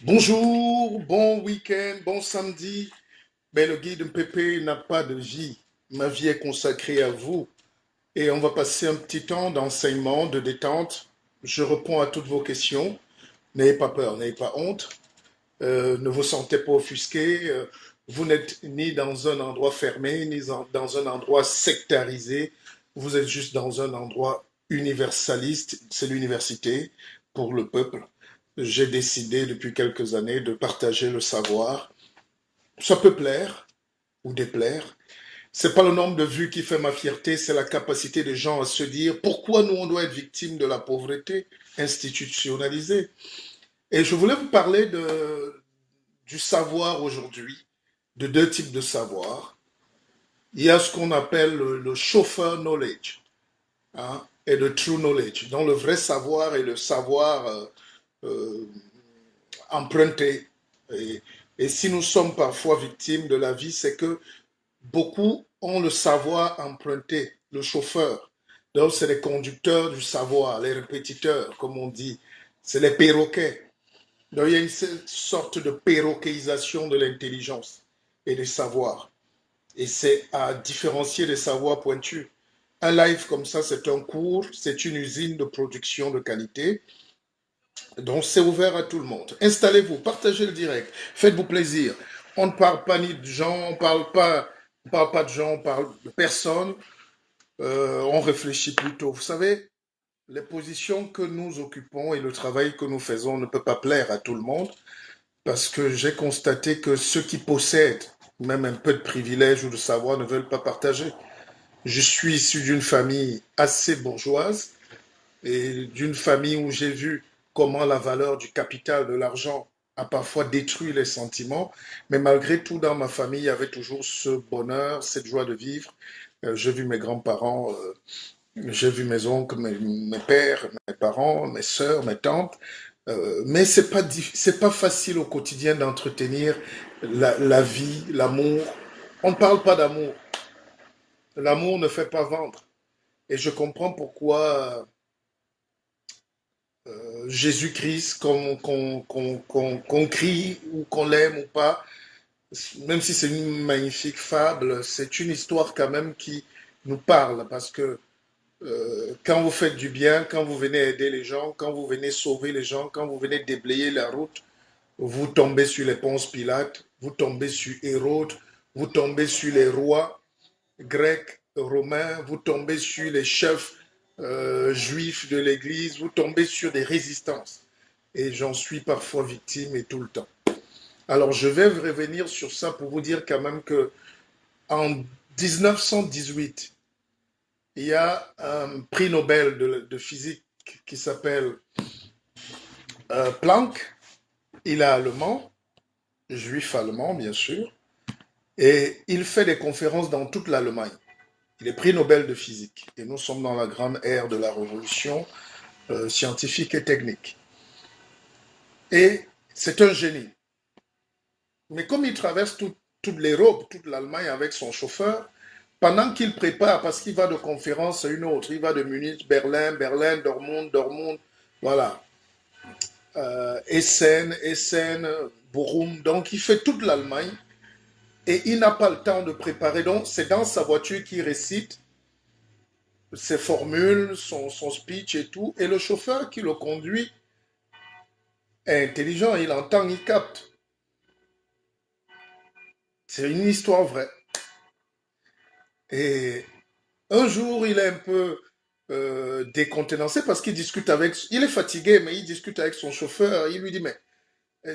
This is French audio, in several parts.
Bonjour, bon week-end, bon samedi. Le guide Pépé n'a pas de vie. Ma vie est consacrée à vous. Et on va passer un petit temps d'enseignement, de détente. Je réponds à toutes vos questions. N'ayez pas peur, n'ayez pas honte. Ne vous sentez pas offusqué. Vous n'êtes ni dans un endroit fermé, ni dans un endroit sectarisé. Vous êtes juste dans un endroit universaliste. C'est l'université pour le peuple. J'ai décidé depuis quelques années de partager le savoir. Ça peut plaire ou déplaire. C'est pas le nombre de vues qui fait ma fierté, c'est la capacité des gens à se dire pourquoi nous on doit être victime de la pauvreté institutionnalisée. Et je voulais vous parler du savoir aujourd'hui, de deux types de savoir. Il y a ce qu'on appelle le chauffeur knowledge, hein, et le true knowledge. Donc le vrai savoir et le savoir euh, emprunté. Et, et si nous sommes parfois victimes de la vie, c'est que beaucoup ont le savoir emprunté, le chauffeur. Donc, c'est les conducteurs du savoir, les répétiteurs, comme on dit. C'est les perroquets. Donc, il y a une sorte de perroquéisation de l'intelligence et des savoirs. Et c'est à différencier les savoirs pointus. Un live comme ça, c'est un cours, c'est une usine de production de qualité. Donc, c'est ouvert à tout le monde. Installez-vous, partagez le direct, faites-vous plaisir. On ne parle pas ni de gens, on parle pas de gens, on parle de personnes. On réfléchit plutôt. Vous savez, les positions que nous occupons et le travail que nous faisons ne peut pas plaire à tout le monde parce que j'ai constaté que ceux qui possèdent même un peu de privilèges ou de savoir ne veulent pas partager. Je suis issu d'une famille assez bourgeoise et d'une famille où j'ai vu comment la valeur du capital, de l'argent, a parfois détruit les sentiments. Mais malgré tout, dans ma famille, il y avait toujours ce bonheur, cette joie de vivre. J'ai vu mes grands-parents, j'ai vu mes oncles, mes pères, mes parents, mes sœurs, mes tantes. Mais c'est pas facile au quotidien d'entretenir la vie, l'amour. On ne parle pas d'amour. L'amour ne fait pas vendre. Et je comprends pourquoi Jésus-Christ, qu'on crie ou qu'on l'aime ou pas, même si c'est une magnifique fable, c'est une histoire quand même qui nous parle parce que quand vous faites du bien, quand vous venez aider les gens, quand vous venez sauver les gens, quand vous venez déblayer la route, vous tombez sur les Ponce Pilate, vous tombez sur Hérode, vous tombez sur les rois grecs, romains, vous tombez sur les chefs juifs de l'Église, vous tombez sur des résistances. Et j'en suis parfois victime et tout le temps. Alors je vais revenir sur ça pour vous dire quand même que en 1918, il y a un prix Nobel de physique qui s'appelle Planck. Il est allemand, juif allemand bien sûr, et il fait des conférences dans toute l'Allemagne. Il est prix Nobel de physique. Et nous sommes dans la grande ère de la révolution scientifique et technique. Et c'est un génie. Mais comme il traverse toute l'Europe, toute l'Allemagne avec son chauffeur, pendant qu'il prépare, parce qu'il va de conférence à une autre, il va de Munich, Berlin, Berlin, Dortmund, Dortmund, voilà, Essen, Essen, Bochum, donc il fait toute l'Allemagne et il n'a pas le temps de préparer, donc c'est dans sa voiture qu'il récite ses formules, son speech et tout, et le chauffeur qui le conduit est intelligent, il entend, il capte. C'est une histoire vraie. Et un jour, il est un peu décontenancé parce qu'il discute avec... Il est fatigué, mais il discute avec son chauffeur. Il lui dit, mais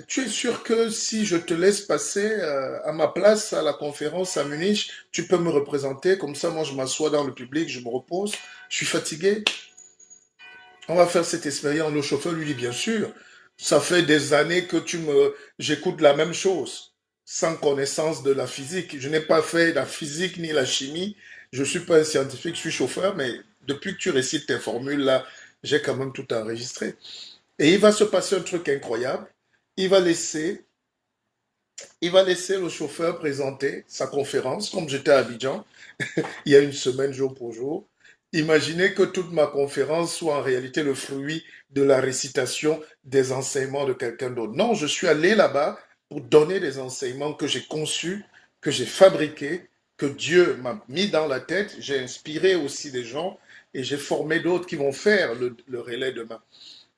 tu es sûr que si je te laisse passer à ma place à la conférence à Munich, tu peux me représenter? Comme ça, moi, je m'assois dans le public, je me repose. Je suis fatigué. On va faire cette expérience. Le chauffeur lui dit, bien sûr, ça fait des années que j'écoute la même chose, sans connaissance de la physique. Je n'ai pas fait la physique ni la chimie. Je ne suis pas un scientifique, je suis chauffeur, mais depuis que tu récites tes formules là, j'ai quand même tout enregistré. Et il va se passer un truc incroyable. Il va laisser, il va laisser le chauffeur présenter sa conférence, comme j'étais à Abidjan, il y a une semaine, jour pour jour. Imaginez que toute ma conférence soit en réalité le fruit de la récitation des enseignements de quelqu'un d'autre. Non, je suis allé là-bas pour donner des enseignements que j'ai conçus, que j'ai fabriqués, que Dieu m'a mis dans la tête. J'ai inspiré aussi des gens et j'ai formé d'autres qui vont faire le relais demain.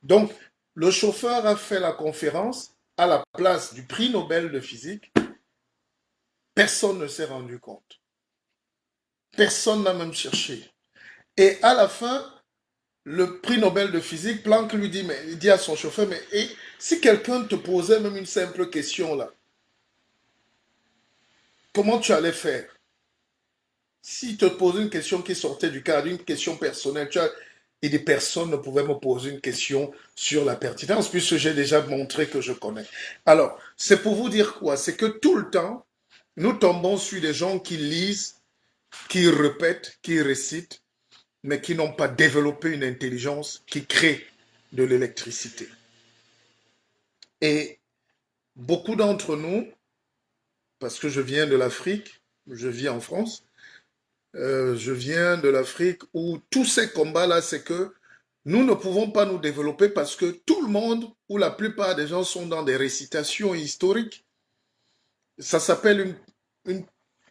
Donc, le chauffeur a fait la conférence à la place du prix Nobel de physique. Personne ne s'est rendu compte. Personne n'a même cherché. Et à la fin, le prix Nobel de physique, Planck lui dit, mais, il dit à son chauffeur, mais et, si quelqu'un te posait même une simple question là, comment tu allais faire? S'il te posait une question qui sortait du cadre, une question personnelle, et des personnes ne pouvaient me poser une question sur la pertinence, puisque j'ai déjà montré que je connais. Alors, c'est pour vous dire quoi? C'est que tout le temps, nous tombons sur des gens qui lisent, qui répètent, qui récitent, mais qui n'ont pas développé une intelligence qui crée de l'électricité. Et beaucoup d'entre nous, parce que je viens de l'Afrique, je vis en France, je viens de l'Afrique où tous ces combats-là, c'est que nous ne pouvons pas nous développer parce que tout le monde ou la plupart des gens sont dans des récitations historiques. Ça s'appelle une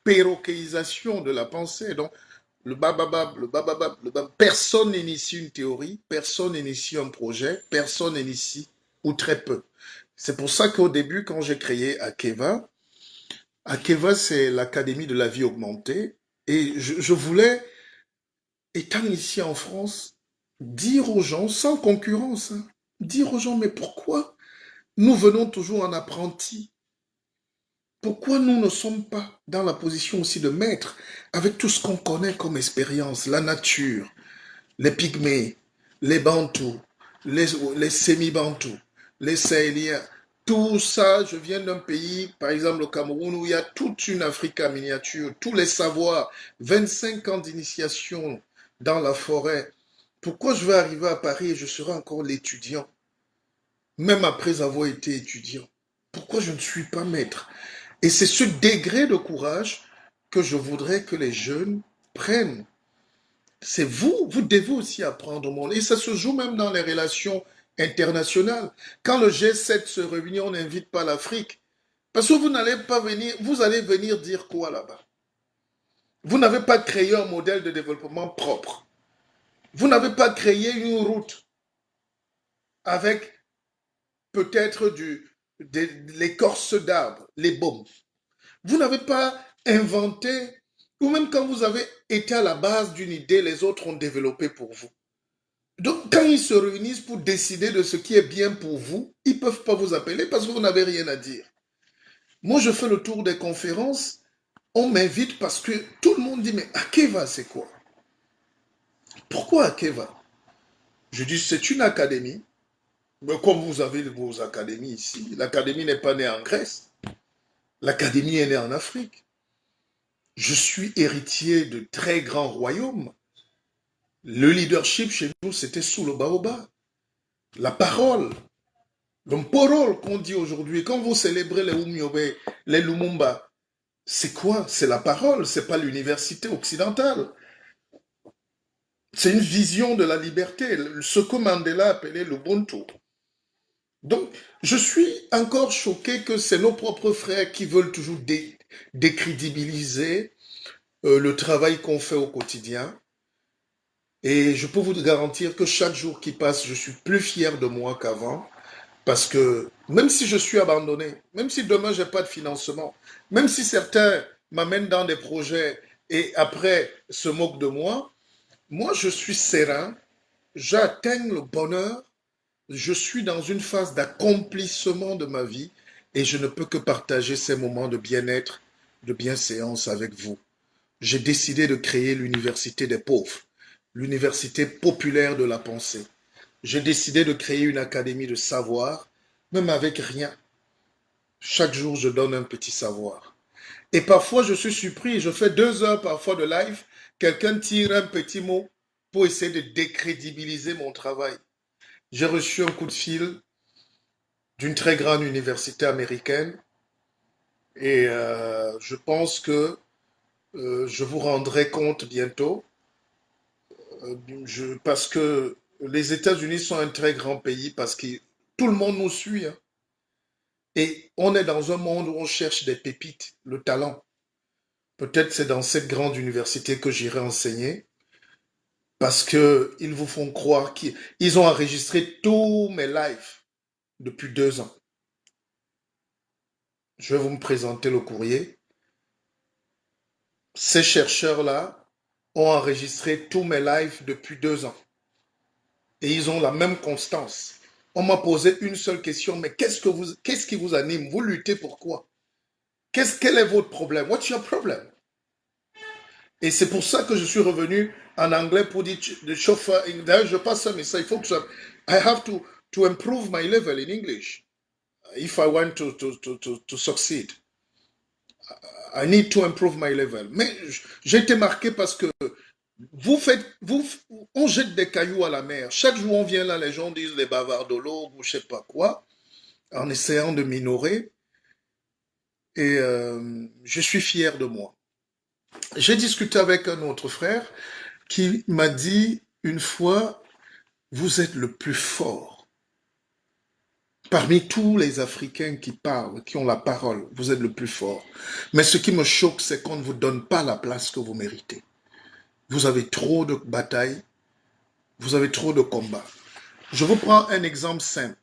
péroquéisation de la pensée. Donc, le bababab, le bababab, le babab. Personne n'initie une théorie, personne n'initie un projet, personne n'initie, ou très peu. C'est pour ça qu'au début, quand j'ai créé Akeva, Akeva, c'est l'Académie de la vie augmentée. Et je voulais, étant ici en France, dire aux gens, sans concurrence, hein, dire aux gens, mais pourquoi nous venons toujours en apprenti? Pourquoi nous ne sommes pas dans la position aussi de maître avec tout ce qu'on connaît comme expérience, la nature, les pygmées, les bantous, les semi-bantous, les sahéliens, tout ça, je viens d'un pays, par exemple le Cameroun, où il y a toute une Afrique en miniature, tous les savoirs, 25 ans d'initiation dans la forêt. Pourquoi je vais arriver à Paris et je serai encore l'étudiant, même après avoir été étudiant? Pourquoi je ne suis pas maître? Et c'est ce degré de courage que je voudrais que les jeunes prennent. C'est vous, vous devez aussi apprendre au monde. Et ça se joue même dans les relations internationales. Quand le G7 se réunit, on n'invite pas l'Afrique. Parce que vous n'allez pas venir, vous allez venir dire quoi là-bas? Vous n'avez pas créé un modèle de développement propre. Vous n'avez pas créé une route avec peut-être l'écorce d'arbre, les baumes. Vous n'avez pas inventé, ou même quand vous avez été à la base d'une idée, les autres ont développé pour vous. Donc, quand ils se réunissent pour décider de ce qui est bien pour vous, ils ne peuvent pas vous appeler parce que vous n'avez rien à dire. Moi, je fais le tour des conférences, on m'invite parce que tout le monde dit, mais Akeva, c'est quoi? Pourquoi Akeva? Je dis, c'est une académie. Mais comme vous avez vos académies ici, l'académie n'est pas née en Grèce. L'académie est née en Afrique. Je suis héritier de très grands royaumes. Le leadership chez nous, c'était sous le baobab. La parole, l'emporol qu'on dit aujourd'hui, quand vous célébrez les Umyobe, les Lumumba, c'est quoi? C'est la parole, c'est pas l'université occidentale. C'est une vision de la liberté, ce que Mandela appelait l'Ubuntu. Donc, je suis encore choqué que c'est nos propres frères qui veulent toujours décrédibiliser le travail qu'on fait au quotidien. Et je peux vous garantir que chaque jour qui passe, je suis plus fier de moi qu'avant. Parce que même si je suis abandonné, même si demain je n'ai pas de financement, même si certains m'amènent dans des projets et après se moquent de moi, moi je suis serein, j'atteins le bonheur, je suis dans une phase d'accomplissement de ma vie et je ne peux que partager ces moments de bien-être, de bienséance avec vous. J'ai décidé de créer l'université des pauvres, l'université populaire de la pensée. J'ai décidé de créer une académie de savoir, même avec rien. Chaque jour, je donne un petit savoir. Et parfois, je suis surpris, je fais 2 heures parfois de live, quelqu'un tire un petit mot pour essayer de décrédibiliser mon travail. J'ai reçu un coup de fil d'une très grande université américaine et je pense que je vous rendrai compte bientôt Parce que les États-Unis sont un très grand pays, parce que tout le monde nous suit, hein. Et on est dans un monde où on cherche des pépites, le talent. Peut-être c'est dans cette grande université que j'irai enseigner, parce que ils vous font croire qu'ils ont enregistré tous mes lives depuis 2 ans. Je vais vous me présenter le courrier. Ces chercheurs-là ont enregistré tous mes lives depuis 2 ans. Et ils ont la même constance. On m'a posé une seule question, mais qu'est-ce qui vous anime? Vous luttez pour quoi? Quel est votre problème? What's your problem? Et c'est pour ça que je suis revenu en anglais pour dire le chauffeur. D'ailleurs, je passe ça, mais ça, il faut que ça. I have to improve my level in English if I want to succeed. I need to improve my level. Mais j'ai été marqué parce que on jette des cailloux à la mer. Chaque jour, on vient là, les gens disent les bavardologues ou je sais pas quoi, en essayant de minorer. Et je suis fier de moi. J'ai discuté avec un autre frère qui m'a dit une fois, vous êtes le plus fort. Parmi tous les Africains qui parlent, qui ont la parole, vous êtes le plus fort. Mais ce qui me choque, c'est qu'on ne vous donne pas la place que vous méritez. Vous avez trop de batailles, vous avez trop de combats. Je vous prends un exemple simple.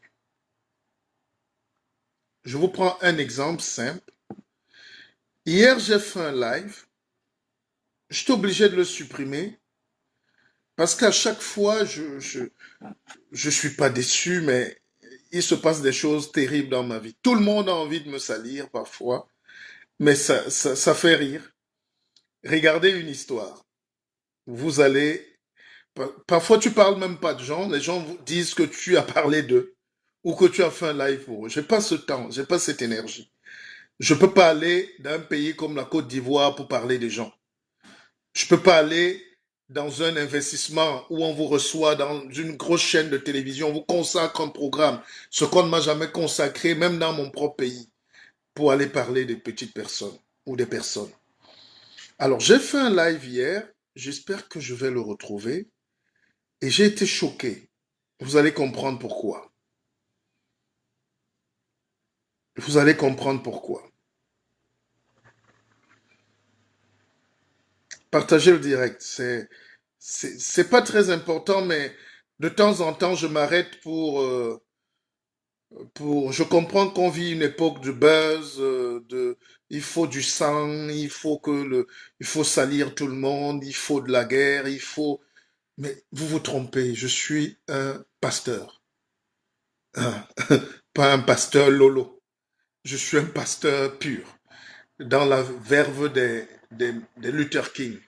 Je vous prends un exemple simple. Hier, j'ai fait un live. J'étais obligé de le supprimer parce qu'à chaque fois, je suis pas déçu, mais il se passe des choses terribles dans ma vie. Tout le monde a envie de me salir parfois, mais ça fait rire. Regardez une histoire. Vous allez... Parfois, tu parles même pas de gens. Les gens vous disent que tu as parlé d'eux ou que tu as fait un live pour eux. J'ai pas ce temps, j'ai pas cette énergie. Je peux pas aller d'un pays comme la Côte d'Ivoire pour parler des gens. Je peux pas aller dans un investissement où on vous reçoit dans une grosse chaîne de télévision, on vous consacre un programme, ce qu'on ne m'a jamais consacré, même dans mon propre pays, pour aller parler des petites personnes ou des personnes. Alors, j'ai fait un live hier, j'espère que je vais le retrouver, et j'ai été choqué. Vous allez comprendre pourquoi. Vous allez comprendre pourquoi. Partagez le direct, c'est pas très important, mais de temps en temps, je m'arrête je comprends qu'on vit une époque de buzz, il faut du sang, il faut salir tout le monde, il faut de la guerre, mais vous vous trompez, je suis un pasteur. Hein, pas un pasteur lolo. Je suis un pasteur pur, dans la verve des Luther King.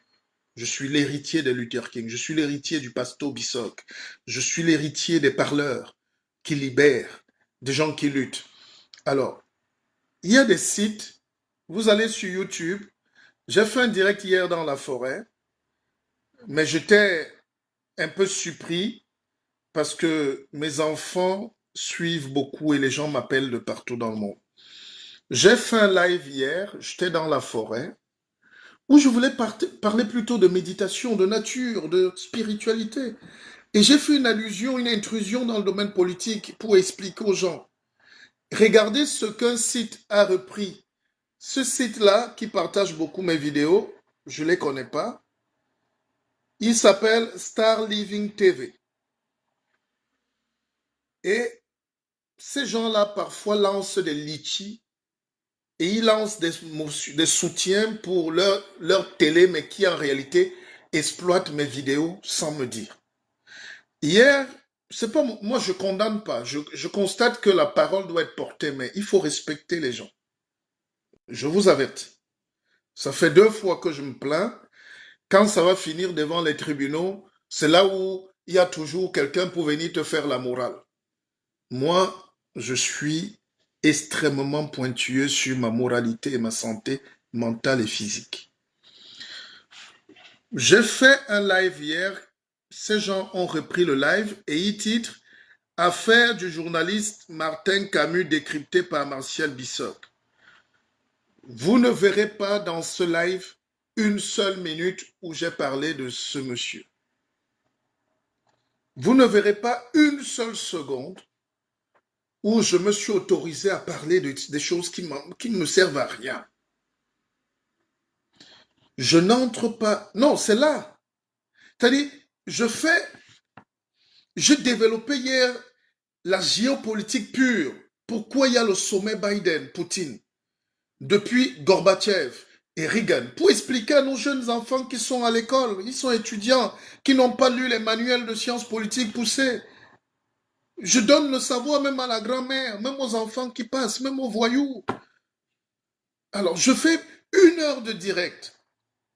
Je suis l'héritier des Luther King. Je suis l'héritier du pasteur Bissock. Je suis l'héritier des parleurs qui libèrent, des gens qui luttent. Alors, il y a des sites, vous allez sur YouTube, j'ai fait un direct hier dans la forêt, mais j'étais un peu surpris parce que mes enfants suivent beaucoup et les gens m'appellent de partout dans le monde. J'ai fait un live hier, j'étais dans la forêt, où je voulais parler plutôt de méditation, de nature, de spiritualité. Et j'ai fait une allusion, une intrusion dans le domaine politique pour expliquer aux gens. Regardez ce qu'un site a repris. Ce site-là, qui partage beaucoup mes vidéos, je ne les connais pas, il s'appelle Star Living TV. Et ces gens-là, parfois, lancent des litchis et ils lancent des soutiens pour leur télé, mais qui en réalité exploitent mes vidéos sans me dire. Hier, c'est pas moi, je condamne pas. Je constate que la parole doit être portée, mais il faut respecter les gens. Je vous avertis. Ça fait 2 fois que je me plains. Quand ça va finir devant les tribunaux, c'est là où il y a toujours quelqu'un pour venir te faire la morale. Moi, je suis extrêmement pointueux sur ma moralité et ma santé mentale et physique. J'ai fait un live hier. Ces gens ont repris le live et ils titrent Affaire du journaliste Martin Camus décryptée par Martial Bissock. Vous ne verrez pas dans ce live une seule minute où j'ai parlé de ce monsieur. Vous ne verrez pas une seule seconde où je me suis autorisé à parler des choses qui ne me servent à rien. Je n'entre pas... Non, c'est là. C'est-à-dire, j'ai développé hier la géopolitique pure. Pourquoi il y a le sommet Biden-Poutine depuis Gorbatchev et Reagan, pour expliquer à nos jeunes enfants qui sont à l'école, ils sont étudiants, qui n'ont pas lu les manuels de sciences politiques poussées. Je donne le savoir même à la grand-mère, même aux enfants qui passent, même aux voyous. Alors, je fais 1 heure de direct,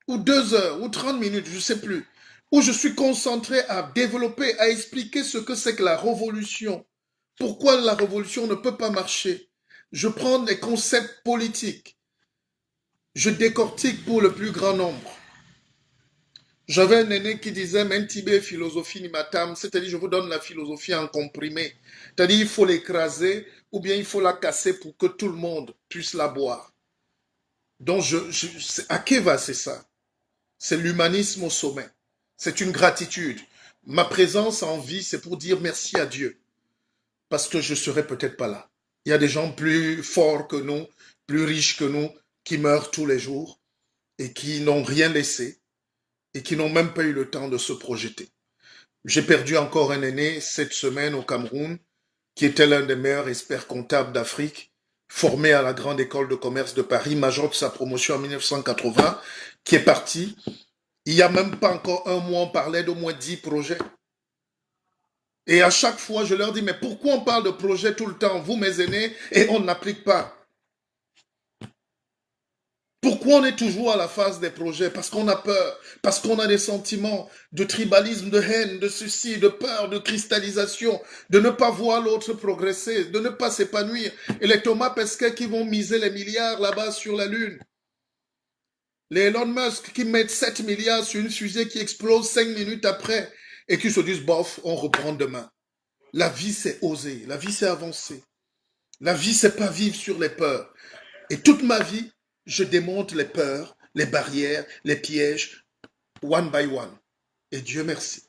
ou 2 heures, ou 30 minutes, je ne sais plus, où je suis concentré à développer, à expliquer ce que c'est que la révolution. Pourquoi la révolution ne peut pas marcher. Je prends des concepts politiques. Je décortique pour le plus grand nombre. J'avais un aîné qui disait, Mentibé philosophie ni matam, c'est-à-dire je vous donne la philosophie en comprimé. C'est-à-dire il faut l'écraser ou bien il faut la casser pour que tout le monde puisse la boire. Donc, Akeva, c'est ça. C'est l'humanisme au sommet. C'est une gratitude. Ma présence en vie, c'est pour dire merci à Dieu. Parce que je ne serais peut-être pas là. Il y a des gens plus forts que nous, plus riches que nous, qui meurent tous les jours et qui n'ont rien laissé et qui n'ont même pas eu le temps de se projeter. J'ai perdu encore un aîné cette semaine au Cameroun, qui était l'un des meilleurs experts comptables d'Afrique, formé à la Grande École de Commerce de Paris, major de sa promotion en 1980, qui est parti. Il n'y a même pas encore un mois, on parlait d'au moins 10 projets. Et à chaque fois, je leur dis, mais pourquoi on parle de projets tout le temps, vous mes aînés, et on n'applique pas? Pourquoi on est toujours à la phase des projets? Parce qu'on a peur, parce qu'on a des sentiments de tribalisme, de haine, de ceci, de peur, de cristallisation, de ne pas voir l'autre progresser, de ne pas s'épanouir. Et les Thomas Pesquet qui vont miser les milliards là-bas sur la Lune. Les Elon Musk qui mettent 7 milliards sur une fusée qui explose 5 minutes après et qui se disent, bof, on reprend demain. La vie, c'est oser. La vie, c'est avancer. La vie, c'est pas vivre sur les peurs. Et toute ma vie, je démonte les peurs, les barrières, les pièges, one by one. Et Dieu merci.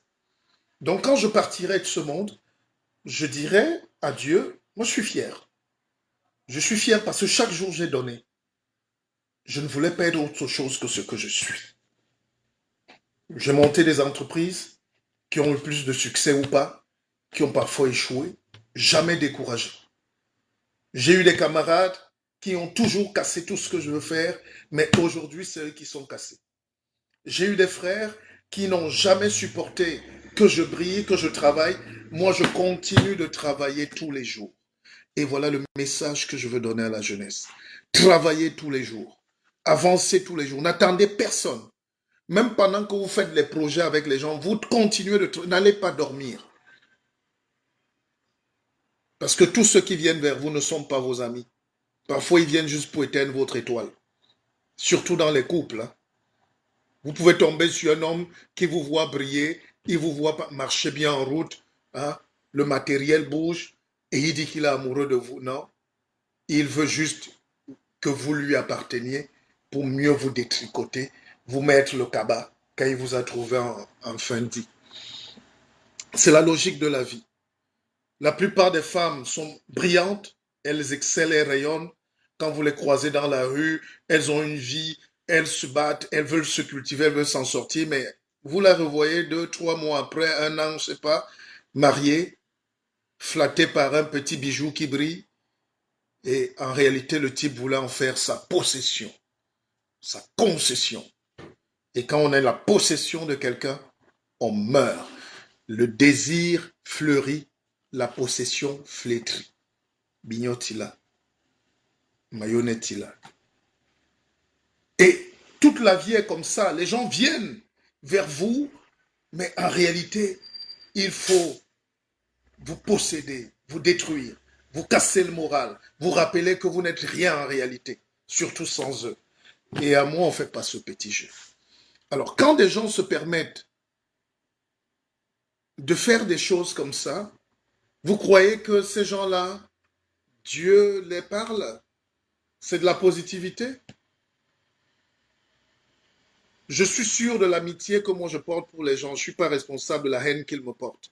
Donc quand je partirai de ce monde, je dirai à Dieu, moi je suis fier. Je suis fier parce que chaque jour j'ai donné. Je ne voulais pas être autre chose que ce que je suis. J'ai monté des entreprises qui ont eu plus de succès ou pas, qui ont parfois échoué, jamais découragé. J'ai eu des camarades qui ont toujours cassé tout ce que je veux faire, mais aujourd'hui, c'est eux qui sont cassés. J'ai eu des frères qui n'ont jamais supporté que je brille, que je travaille. Moi, je continue de travailler tous les jours. Et voilà le message que je veux donner à la jeunesse. Travaillez tous les jours. Avancez tous les jours. N'attendez personne. Même pendant que vous faites les projets avec les gens, vous continuez de... N'allez pas dormir. Parce que tous ceux qui viennent vers vous ne sont pas vos amis. Parfois, ils viennent juste pour éteindre votre étoile. Surtout dans les couples. Hein. Vous pouvez tomber sur un homme qui vous voit briller, il vous voit marcher bien en route, hein, le matériel bouge, et il dit qu'il est amoureux de vous. Non, il veut juste que vous lui apparteniez pour mieux vous détricoter, vous mettre le cabas quand il vous a trouvé en fin de vie. C'est la logique de la vie. La plupart des femmes sont brillantes, elles excellent et rayonnent. Quand vous les croisez dans la rue, elles ont une vie, elles se battent, elles veulent se cultiver, elles veulent s'en sortir, mais vous la revoyez 2, 3 mois après, 1 an, je ne sais pas, mariée, flattée par un petit bijou qui brille, et en réalité, le type voulait en faire sa possession, sa concession. Et quand on est la possession de quelqu'un, on meurt. Le désir fleurit, la possession flétrit. Bignotila, Mayonnaise-tila. Et toute la vie est comme ça. Les gens viennent vers vous, mais en réalité, il faut vous posséder, vous détruire, vous casser le moral, vous rappeler que vous n'êtes rien en réalité, surtout sans eux. Et à moi, on ne fait pas ce petit jeu. Alors, quand des gens se permettent de faire des choses comme ça, vous croyez que ces gens-là, Dieu les parle? C'est de la positivité? Je suis sûr de l'amitié que moi je porte pour les gens. Je ne suis pas responsable de la haine qu'ils me portent.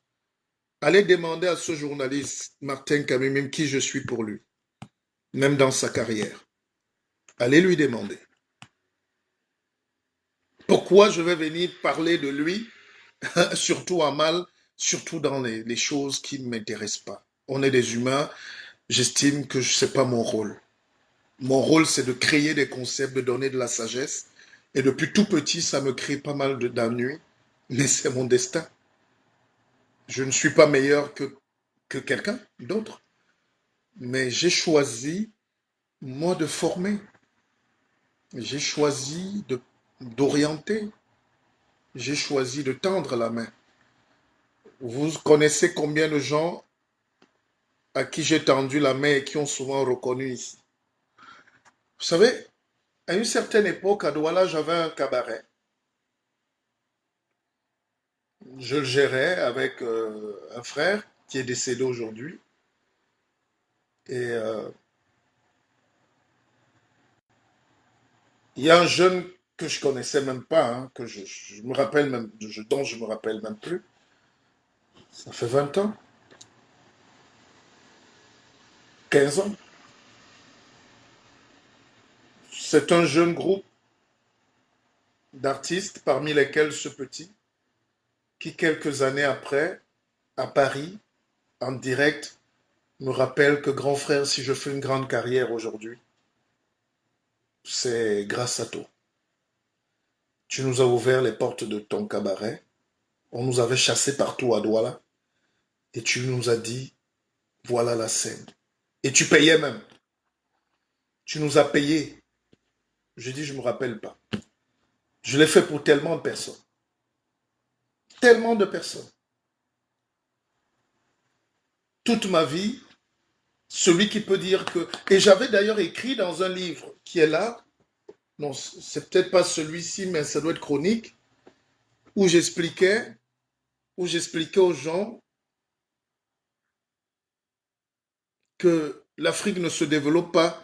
Allez demander à ce journaliste, Martin Kamimim, qui je suis pour lui, même dans sa carrière. Allez lui demander. Pourquoi je vais venir parler de lui, surtout en mal, surtout dans les choses qui ne m'intéressent pas. On est des humains, j'estime que ce n'est pas mon rôle. Mon rôle, c'est de créer des concepts, de donner de la sagesse. Et depuis tout petit, ça me crée pas mal d'ennuis, mais c'est mon destin. Je ne suis pas meilleur que quelqu'un d'autre, mais j'ai choisi, moi, de former. J'ai choisi d'orienter. J'ai choisi de tendre la main. Vous connaissez combien de gens à qui j'ai tendu la main et qui ont souvent reconnu ici. Vous savez, à une certaine époque, à Douala, j'avais un cabaret. Je le gérais avec un frère qui est décédé aujourd'hui. Et il y a un jeune que je connaissais même pas, hein, que je me rappelle même, dont je me rappelle même plus. Ça fait 20 ans, 15 ans. C'est un jeune groupe d'artistes, parmi lesquels ce petit, qui quelques années après, à Paris, en direct, me rappelle que grand frère, si je fais une grande carrière aujourd'hui, c'est grâce à toi. Tu nous as ouvert les portes de ton cabaret. On nous avait chassés partout à Douala. Et tu nous as dit, voilà la scène. Et tu payais même. Tu nous as payé. Je dis, je ne me rappelle pas. Je l'ai fait pour tellement de personnes. Tellement de personnes. Toute ma vie, celui qui peut dire que... Et j'avais d'ailleurs écrit dans un livre qui est là. Non, c'est peut-être pas celui-ci, mais ça doit être chronique. Où j'expliquais aux gens que l'Afrique ne se développe pas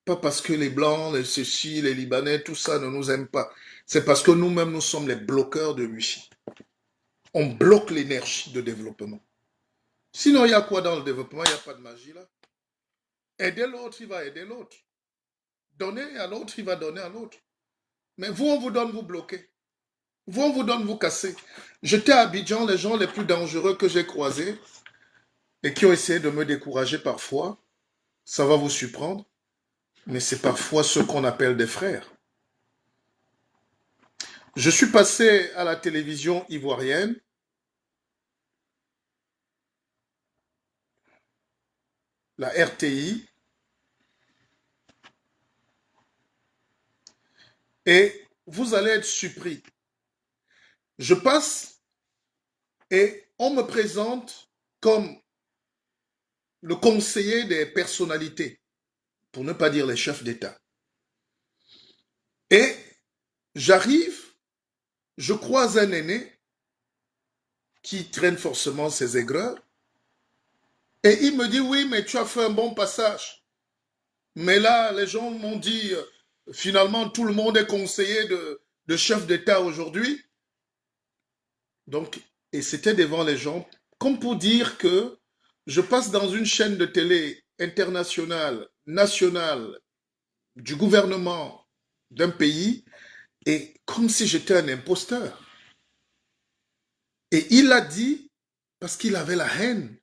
parce que les Blancs, les ceci, les Libanais, tout ça ne nous aiment pas. C'est parce que nous-mêmes, nous sommes les bloqueurs de Wi-Fi. On bloque l'énergie de développement. Sinon, il y a quoi dans le développement? Il n'y a pas de magie là. Aider l'autre, il va aider l'autre. Donner à l'autre, il va donner à l'autre. Mais vous, on vous donne, vous bloquez. Vous, on vous donne, vous cassez. J'étais à Abidjan, les gens les plus dangereux que j'ai croisés et qui ont essayé de me décourager parfois, ça va vous surprendre, mais c'est parfois ce qu'on appelle des frères. Je suis passé à la télévision ivoirienne. La RTI, et vous allez être surpris. Je passe et on me présente comme le conseiller des personnalités, pour ne pas dire les chefs d'État. Et j'arrive, je croise un aîné qui traîne forcément ses aigreurs, et il me dit, oui, mais tu as fait un bon passage. Mais là, les gens m'ont dit, finalement, tout le monde est conseiller de chef d'État aujourd'hui. Donc, et c'était devant les gens, comme pour dire que je passe dans une chaîne de télé internationale, nationale, du gouvernement d'un pays, et comme si j'étais un imposteur. Et il a dit, parce qu'il avait la haine,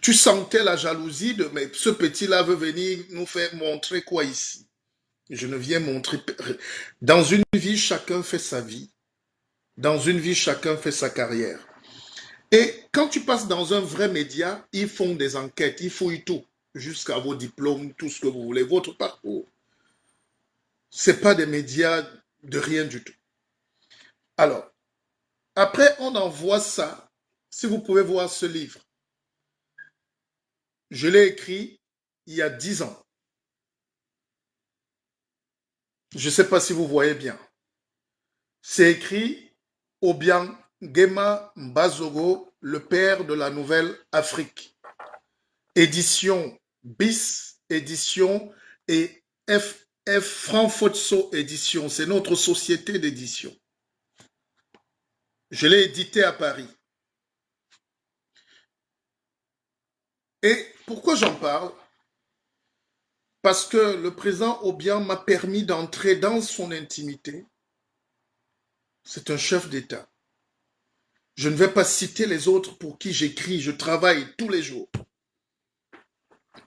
tu sentais la jalousie de, mais ce petit-là veut venir nous faire montrer quoi ici? Je ne viens montrer. Dans une vie, chacun fait sa vie. Dans une vie, chacun fait sa carrière. Et quand tu passes dans un vrai média, ils font des enquêtes, ils fouillent tout, jusqu'à vos diplômes, tout ce que vous voulez, votre parcours. Ce n'est pas des médias de rien du tout. Alors, après, on envoie ça. Si vous pouvez voir ce livre, je l'ai écrit il y a 10 ans. Je ne sais pas si vous voyez bien. C'est écrit Obiang Nguema Mbazogo, le père de la nouvelle Afrique. Édition BIS, édition et FF Frankfurtso édition. C'est notre société d'édition. Je l'ai édité à Paris. Et pourquoi j'en parle? Parce que le président Obiang m'a permis d'entrer dans son intimité. C'est un chef d'État. Je ne vais pas citer les autres pour qui j'écris, je travaille tous les jours.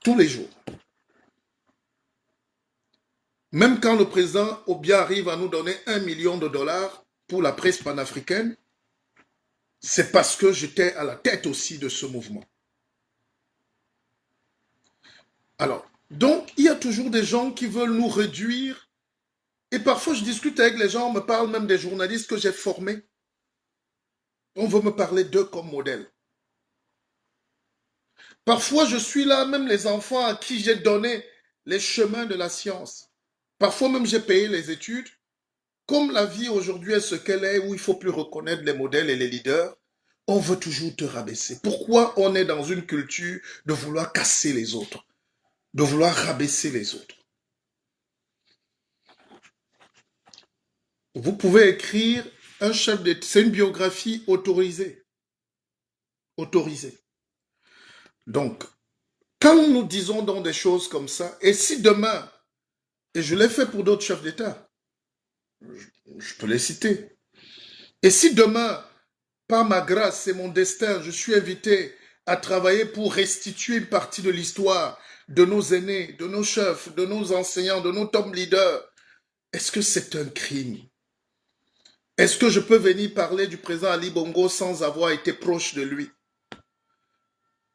Tous les jours. Même quand le président Obiang arrive à nous donner 1 million de dollars pour la presse panafricaine, c'est parce que j'étais à la tête aussi de ce mouvement. Alors, donc, il y a toujours des gens qui veulent nous réduire. Et parfois, je discute avec les gens, on me parle même des journalistes que j'ai formés. On veut me parler d'eux comme modèle. Parfois, je suis là, même les enfants à qui j'ai donné les chemins de la science. Parfois même, j'ai payé les études. Comme la vie aujourd'hui est ce qu'elle est, où il ne faut plus reconnaître les modèles et les leaders, on veut toujours te rabaisser. Pourquoi on est dans une culture de vouloir casser les autres, de vouloir rabaisser les autres? Vous pouvez écrire un chef d'État, c'est une biographie autorisée. Autorisée. Donc, quand nous disons donc des choses comme ça, et si demain, et je l'ai fait pour d'autres chefs d'État, je peux les citer, et si demain, par ma grâce et mon destin, je suis invité à travailler pour restituer une partie de l'histoire de nos aînés, de nos chefs, de nos enseignants, de nos top leaders, est-ce que c'est un crime? Est-ce que je peux venir parler du président Ali Bongo sans avoir été proche de lui?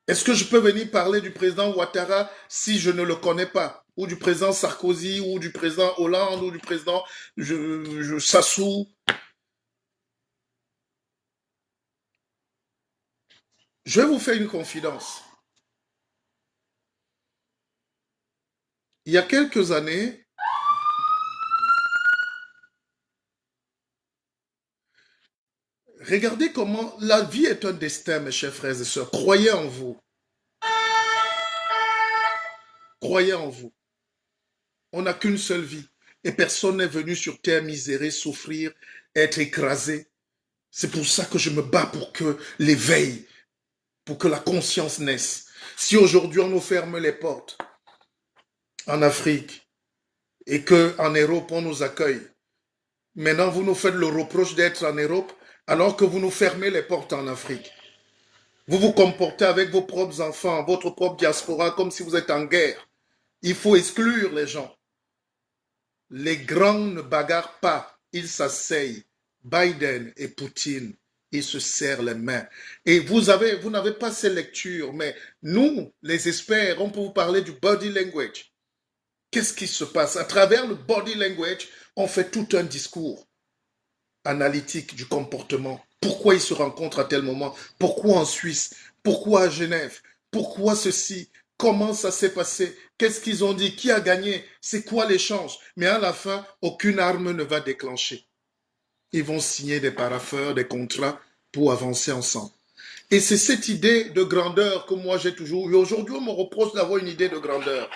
Est-ce que je peux venir parler du président Ouattara si je ne le connais pas? Ou du président Sarkozy, ou du président Hollande, ou du président Sassou? Je vais vous faire une confidence. Il y a quelques années, regardez comment la vie est un destin, mes chers frères et sœurs. Croyez en vous. Croyez en vous. On n'a qu'une seule vie. Et personne n'est venu sur terre misérer, souffrir, être écrasé. C'est pour ça que je me bats pour que l'éveil, pour que la conscience naisse. Si aujourd'hui on nous ferme les portes en Afrique et qu'en Europe on nous accueille, maintenant vous nous faites le reproche d'être en Europe alors que vous nous fermez les portes en Afrique. Vous vous comportez avec vos propres enfants, votre propre diaspora, comme si vous êtes en guerre. Il faut exclure les gens. Les grands ne bagarrent pas, ils s'asseyent. Biden et Poutine, ils se serrent les mains. Et vous n'avez pas ces lectures, mais nous, les experts, on peut vous parler du body language. Qu'est-ce qui se passe? À travers le body language, on fait tout un discours analytique du comportement. Pourquoi ils se rencontrent à tel moment? Pourquoi en Suisse? Pourquoi à Genève? Pourquoi ceci? Comment ça s'est passé? Qu'est-ce qu'ils ont dit? Qui a gagné? C'est quoi l'échange? Mais à la fin, aucune arme ne va déclencher. Ils vont signer des parapheurs, des contrats pour avancer ensemble. Et c'est cette idée de grandeur que moi j'ai toujours eu. Aujourd'hui, on me reproche d'avoir une idée de grandeur.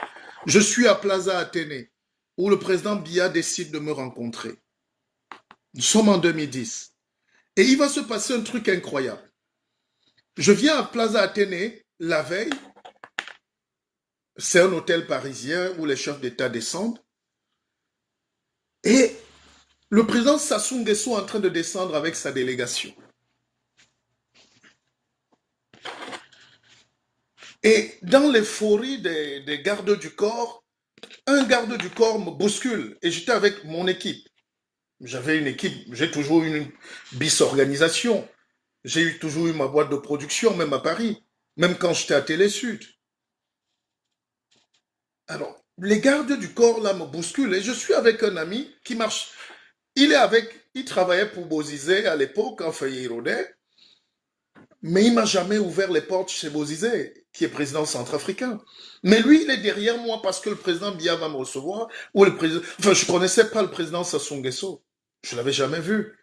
Je suis à Plaza Athénée, où le président Biya décide de me rencontrer. Nous sommes en 2010. Et il va se passer un truc incroyable. Je viens à Plaza Athénée la veille. C'est un hôtel parisien où les chefs d'État descendent. Et le président Sassou Nguesso est en train de descendre avec sa délégation. Et dans l'euphorie des gardes du corps, un garde du corps me bouscule. Et j'étais avec mon équipe. J'avais une équipe, j'ai toujours eu une bis-organisation. J'ai toujours eu ma boîte de production, même à Paris. Même quand j'étais à Télé Sud. Alors, les gardes du corps, là, me bousculent. Et je suis avec un ami qui marche. Il travaillait pour Bozizé à l'époque, enfin, il rôdait. Mais il m'a jamais ouvert les portes chez Bozizé, qui est président centrafricain. Mais lui, il est derrière moi parce que le président Biya va me recevoir. Ou le président... Enfin, je ne connaissais pas le président Sassou Nguesso. Je ne l'avais jamais vu.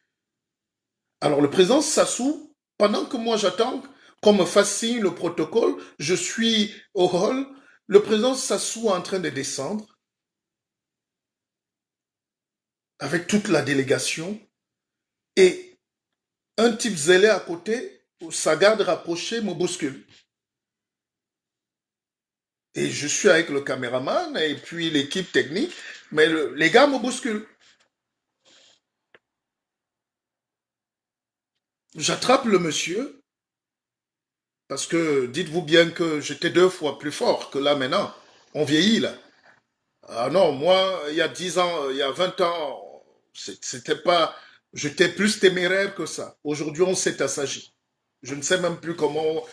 Alors, le président Sassou, pendant que moi j'attends qu'on me fasse signe le protocole, je suis au hall, le président Sassou est en train de descendre avec toute la délégation et un type zélé à côté, sa garde rapprochée me bouscule. Et je suis avec le caméraman et puis l'équipe technique, mais les gars me bousculent. J'attrape le monsieur, parce que dites-vous bien que j'étais 2 fois plus fort que là maintenant. On vieillit là. Ah non, moi, il y a 10 ans, il y a 20 ans, c'était pas. J'étais plus téméraire que ça. Aujourd'hui, on s'est assagi. Je ne sais même plus comment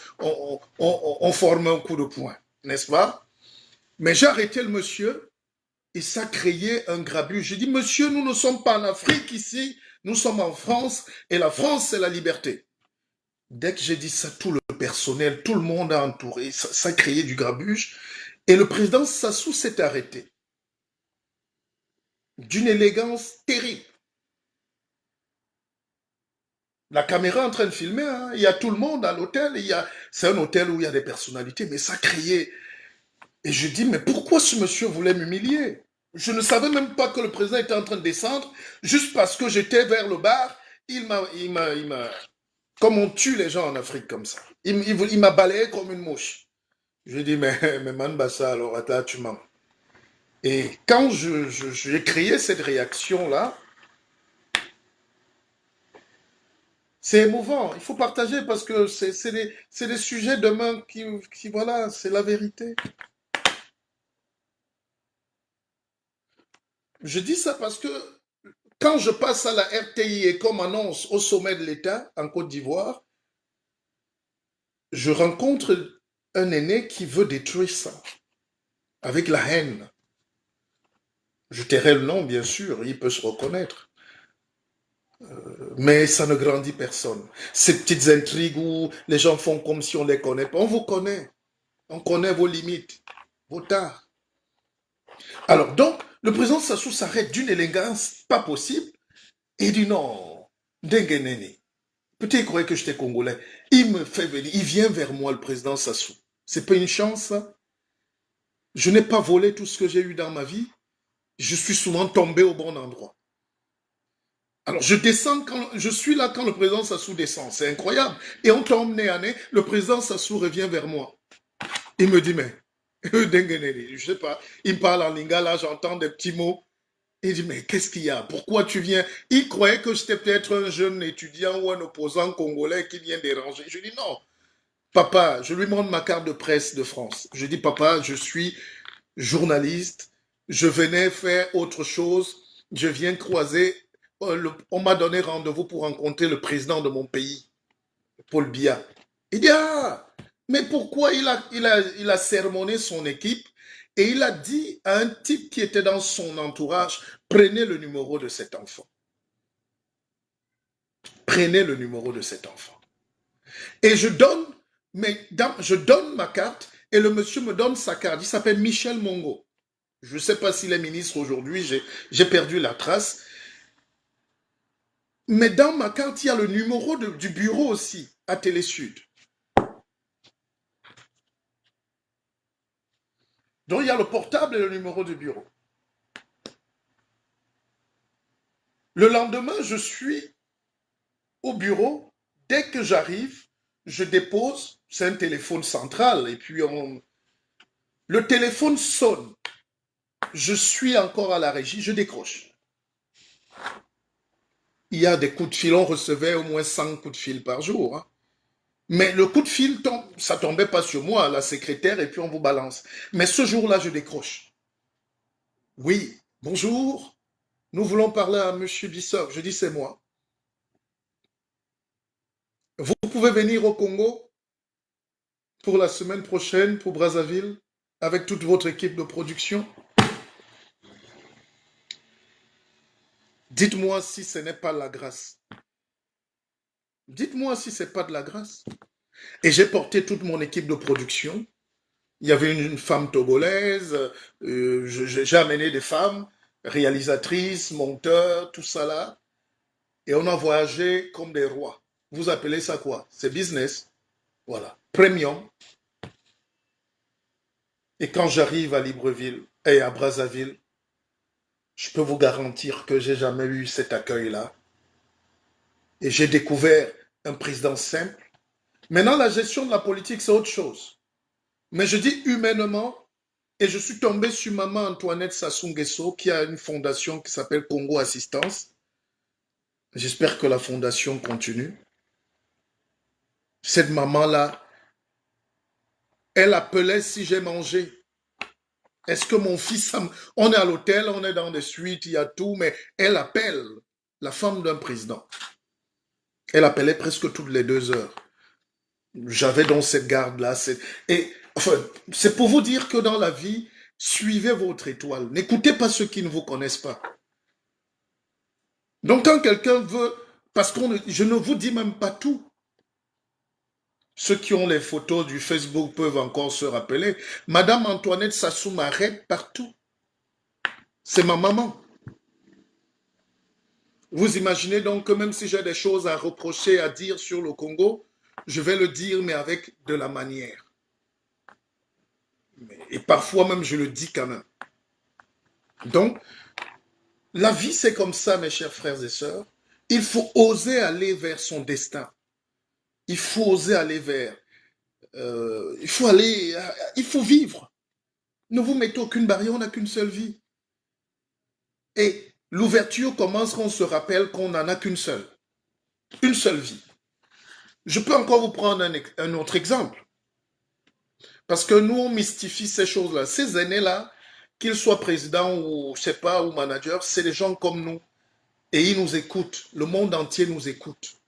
on forme un coup de poing, n'est-ce pas? Mais j'ai arrêté le monsieur et ça créait un grabuge. J'ai dit, monsieur, nous ne sommes pas en Afrique ici, nous sommes en France et la France, c'est la liberté. Dès que j'ai dit ça, tout le personnel, tout le monde a entouré, ça créait du grabuge. Et le président Sassou s'est arrêté d'une élégance terrible. La caméra est en train de filmer, hein. Il y a tout le monde à l'hôtel, c'est un hôtel où il y a des personnalités, mais ça criait. Et je dis, mais pourquoi ce monsieur voulait m'humilier? Je ne savais même pas que le président était en train de descendre, juste parce que j'étais vers le bar, comme on tue les gens en Afrique comme ça. Il m'a balayé comme une mouche. Je dis, mais man, Bassa, alors attends, tu mens. Et quand j'ai créé cette réaction-là, c'est émouvant, il faut partager parce que c'est des sujets demain qui voilà, c'est la vérité. Je dis ça parce que quand je passe à la RTI et comme annonce au sommet de l'État en Côte d'Ivoire, je rencontre un aîné qui veut détruire ça, avec la haine. Je tairai le nom, bien sûr, il peut se reconnaître. Mais ça ne grandit personne. Ces petites intrigues où les gens font comme si on ne les connaît pas. On vous connaît. On connaît vos limites, vos tares. Alors, donc, le président Sassou s'arrête d'une élégance pas possible et dit non, Dengenene. Peut-être qu'il croyait que j'étais congolais. Il me fait venir, il vient vers moi, le président Sassou. C'est pas une chance, ça. Je n'ai pas volé tout ce que j'ai eu dans ma vie. Je suis souvent tombé au bon endroit. Alors, je descends je suis là quand le président Sassou descend. C'est incroyable. Et on tombe nez à nez. Le président Sassou revient vers moi. Il me dit, mais, je sais pas. Il me parle en lingala, j'entends des petits mots. Il dit, mais qu'est-ce qu'il y a? Pourquoi tu viens? Il croyait que j'étais peut-être un jeune étudiant ou un opposant congolais qui vient déranger. Je dis, non. Papa, je lui montre ma carte de presse de France. Je dis, papa, je suis journaliste. Je venais faire autre chose. Je viens croiser. On m'a donné rendez-vous pour rencontrer le président de mon pays, Paul Biya. Il dit, ah, mais pourquoi il a sermonné son équipe et il a dit à un type qui était dans son entourage, prenez le numéro de cet enfant. Prenez le numéro de cet enfant. Et je donne ma carte et le monsieur me donne sa carte. Il s'appelle Michel Mongo. Je ne sais pas s'il est ministre aujourd'hui, j'ai perdu la trace. Mais dans ma carte, il y a le numéro du bureau aussi, à Télé Sud. Donc il y a le portable et le numéro du bureau. Le lendemain, je suis au bureau. Dès que j'arrive, je dépose, c'est un téléphone central, et puis le téléphone sonne. Je suis encore à la régie, je décroche. Il y a des coups de fil, on recevait au moins 100 coups de fil par jour. Hein. Mais le coup de fil, ça tombait pas sur moi, la secrétaire, et puis on vous balance. Mais ce jour-là, je décroche. Oui, bonjour, nous voulons parler à M. Bissop. Je dis, c'est moi. Vous pouvez venir au Congo pour la semaine prochaine, pour Brazzaville, avec toute votre équipe de production. Dites-moi si ce n'est pas la grâce. Dites-moi si ce n'est pas de la grâce. Et j'ai porté toute mon équipe de production. Il y avait une femme togolaise, j'ai amené des femmes, réalisatrices, monteurs, tout ça là. Et on a voyagé comme des rois. Vous appelez ça quoi? C'est business. Voilà. Premium. Et quand j'arrive à Libreville et à Brazzaville, je peux vous garantir que j'ai jamais eu cet accueil-là. Et j'ai découvert un président simple. Maintenant, la gestion de la politique, c'est autre chose. Mais je dis humainement, Et je suis tombé sur maman Antoinette Sassou Nguesso qui a une fondation qui s'appelle Congo Assistance. J'espère que la fondation continue. Cette maman-là, elle appelait si j'ai mangé. Est-ce que mon fils... On est à l'hôtel, on est dans des suites, il y a tout, mais elle appelle la femme d'un président. Elle appelait presque toutes les 2 heures. J'avais donc cette garde-là. Et enfin, c'est pour vous dire que dans la vie, suivez votre étoile. N'écoutez pas ceux qui ne vous connaissent pas. Donc quand quelqu'un veut... Parce que je ne vous dis même pas tout. Ceux qui ont les photos du Facebook peuvent encore se rappeler. Madame Antoinette Sassou m'arrête partout. C'est ma maman. Vous imaginez donc que même si j'ai des choses à reprocher, à dire sur le Congo, je vais le dire, mais avec de la manière. Et parfois même, je le dis quand même. Donc, la vie, c'est comme ça, mes chers frères et sœurs. Il faut oser aller vers son destin. Il faut oser aller vers... il faut vivre. Ne vous mettez aucune barrière, on n'a qu'une seule vie. Et l'ouverture commence quand on se rappelle qu'on n'en a qu'une seule. Une seule vie. Je peux encore vous prendre un autre exemple. Parce que nous, on mystifie ces choses-là. Ces aînés-là, qu'ils soient présidents ou, je sais pas, ou managers, c'est des gens comme nous. Et ils nous écoutent. Le monde entier nous écoute.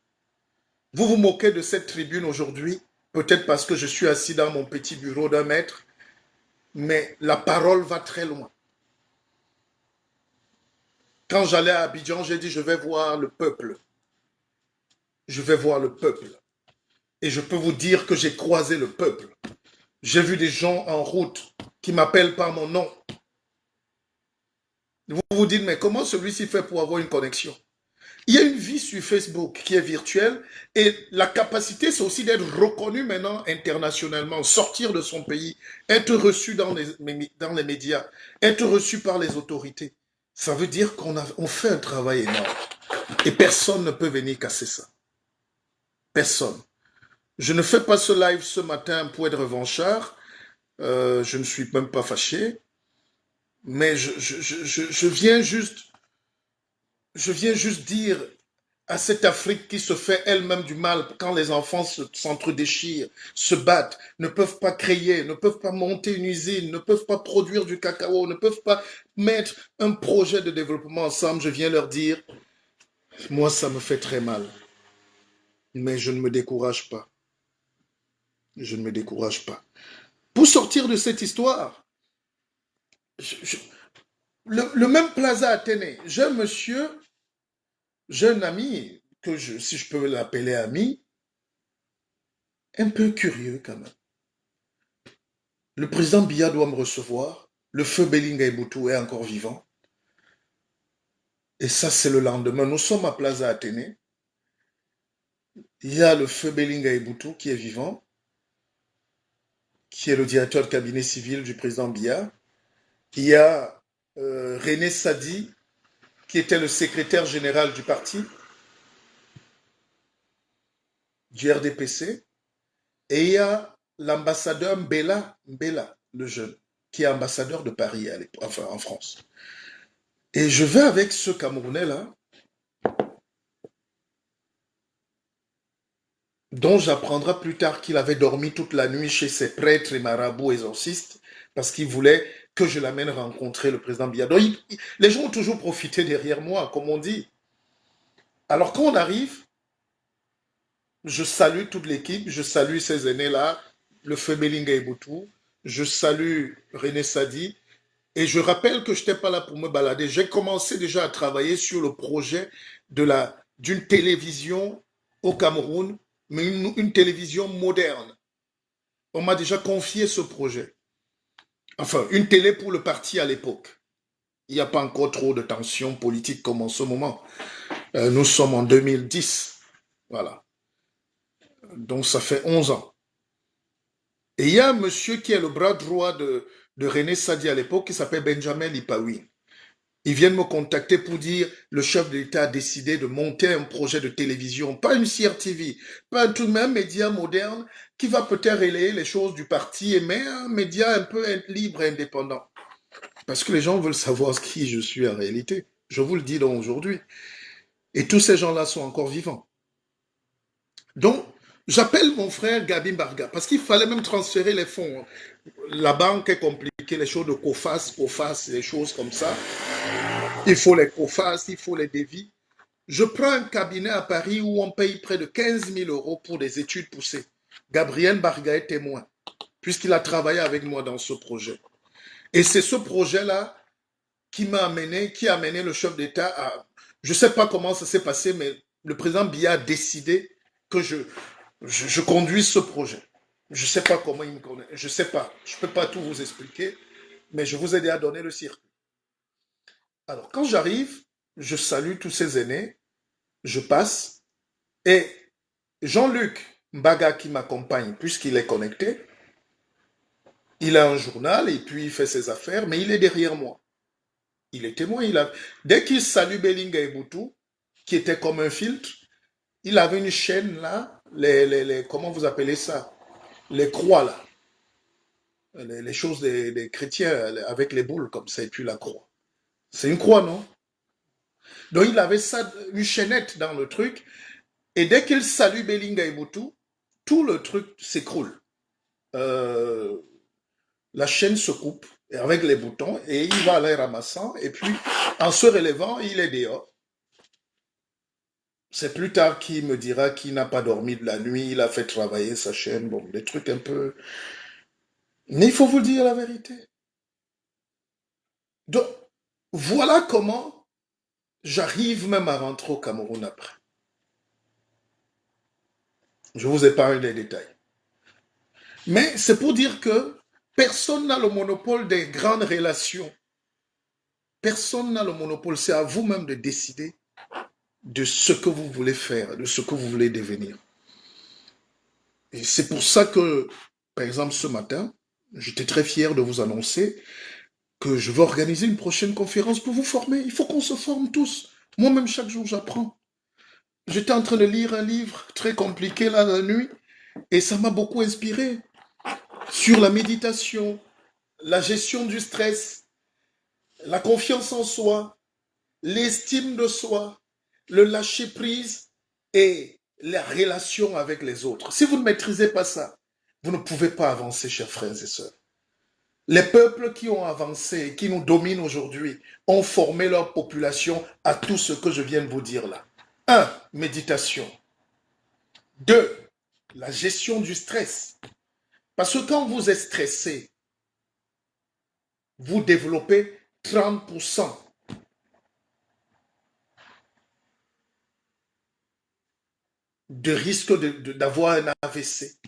Vous vous moquez de cette tribune aujourd'hui, peut-être parce que je suis assis dans mon petit bureau d'1 mètre, mais la parole va très loin. Quand j'allais à Abidjan, j'ai dit, je vais voir le peuple. Je vais voir le peuple. Et je peux vous dire que j'ai croisé le peuple. J'ai vu des gens en route qui m'appellent par mon nom. Vous vous dites, mais comment celui-ci fait pour avoir une connexion? Il y a une vie sur Facebook qui est virtuelle et la capacité, c'est aussi d'être reconnu maintenant internationalement, sortir de son pays, être reçu dans les médias, être reçu par les autorités. Ça veut dire qu'on fait un travail énorme et personne ne peut venir casser ça. Personne. Je ne fais pas ce live ce matin pour être revanchard. Je ne suis même pas fâché. Mais je viens juste dire à cette Afrique qui se fait elle-même du mal quand les enfants s'entre-déchirent, se battent, ne peuvent pas créer, ne peuvent pas monter une usine, ne peuvent pas produire du cacao, ne peuvent pas mettre un projet de développement ensemble. Je viens leur dire, moi ça me fait très mal. Mais je ne me décourage pas. Je ne me décourage pas. Pour sortir de cette histoire, le même Plaza Athénée, j'ai un monsieur, j'ai un ami, si je peux l'appeler ami, un peu curieux quand même. Le président Biya doit me recevoir, le feu Belinga Eboutou est encore vivant. Et ça, c'est le lendemain. Nous sommes à Plaza Athénée. Il y a le feu Belinga Eboutou qui est vivant, qui est le directeur de cabinet civil du président Biya. Il y a René Sadi, qui était le secrétaire général du parti, du RDPC. Et il y a l'ambassadeur Mbela, le jeune, qui est ambassadeur de Paris en France. Et je vais avec ce Camerounais-là, dont j'apprendrai plus tard qu'il avait dormi toute la nuit chez ses prêtres et marabouts exorcistes, parce qu'il voulait que je l'amène rencontrer le président Biya. Donc, les gens ont toujours profité derrière moi, comme on dit. Alors, quand on arrive, je salue toute l'équipe, je salue ces aînés-là, le feu Belinga Eboutou, je salue René Sadi, et je rappelle que je n'étais pas là pour me balader. J'ai commencé déjà à travailler sur le projet d'une télévision au Cameroun, mais une télévision moderne. On m'a déjà confié ce projet. Enfin, une télé pour le parti à l'époque. Il n'y a pas encore trop de tensions politiques comme en ce moment. Nous sommes en 2010. Voilà. Donc ça fait 11 ans. Et il y a un monsieur qui est le bras droit de René Sadi à l'époque qui s'appelle Benjamin Lipaoui. Ils viennent me contacter pour dire le chef de l'État a décidé de monter un projet de télévision, pas une CRTV, pas un tout même média moderne qui va peut-être relayer les choses du parti, mais un média un peu libre et indépendant. Parce que les gens veulent savoir qui je suis en réalité. Je vous le dis donc aujourd'hui. Et tous ces gens-là sont encore vivants. Donc, j'appelle mon frère Gabi Barga parce qu'il fallait même transférer les fonds. La banque est compliquée, les choses de COFAS, les choses comme ça. Il faut les COFAS, il faut les dévis. Je prends un cabinet à Paris où on paye près de 15 000 euros pour des études poussées. Gabriel Barga est témoin, puisqu'il a travaillé avec moi dans ce projet. Et c'est ce projet-là qui a amené le chef d'État à... Je ne sais pas comment ça s'est passé, mais le président Biya a décidé que je conduise ce projet. Je ne sais pas comment il me connaît. Je ne sais pas. Je ne peux pas tout vous expliquer, mais je vous ai déjà donné le circuit. Alors, quand j'arrive, je salue tous ces aînés, je passe, et Jean-Luc Mbaga qui m'accompagne, puisqu'il est connecté, il a un journal et puis il fait ses affaires, mais il est derrière moi. Il est témoin. Dès qu'il salue Belinga Eboutou, qui était comme un filtre, il avait une chaîne là, comment vous appelez ça? Les croix là. Les choses des chrétiens avec les boules comme ça, et puis la croix. C'est une croix, non? Donc il avait ça, une chaînette dans le truc, et dès qu'il salue Belinga Eboutou, tout le truc s'écroule. La chaîne se coupe avec les boutons et il va aller ramassant et puis en se relevant, il est dehors. C'est plus tard qu'il me dira qu'il n'a pas dormi de la nuit, il a fait travailler sa chaîne, bon, des trucs un peu... Mais il faut vous dire la vérité. Donc, voilà comment j'arrive même à rentrer au Cameroun après. Je vous épargne les détails. Mais c'est pour dire que personne n'a le monopole des grandes relations. Personne n'a le monopole. C'est à vous-même de décider de ce que vous voulez faire, de ce que vous voulez devenir. Et c'est pour ça que, par exemple, ce matin, j'étais très fier de vous annoncer que je vais organiser une prochaine conférence pour vous former. Il faut qu'on se forme tous. Moi-même, chaque jour, j'apprends. J'étais en train de lire un livre très compliqué là la nuit et ça m'a beaucoup inspiré sur la méditation, la gestion du stress, la confiance en soi, l'estime de soi, le lâcher-prise et la relation avec les autres. Si vous ne maîtrisez pas ça, vous ne pouvez pas avancer, chers frères et sœurs. Les peuples qui ont avancé, qui nous dominent aujourd'hui, ont formé leur population à tout ce que je viens de vous dire là. 1. Méditation. 2. La gestion du stress. Parce que quand vous êtes stressé, vous développez 30% de risque d'avoir un AVC.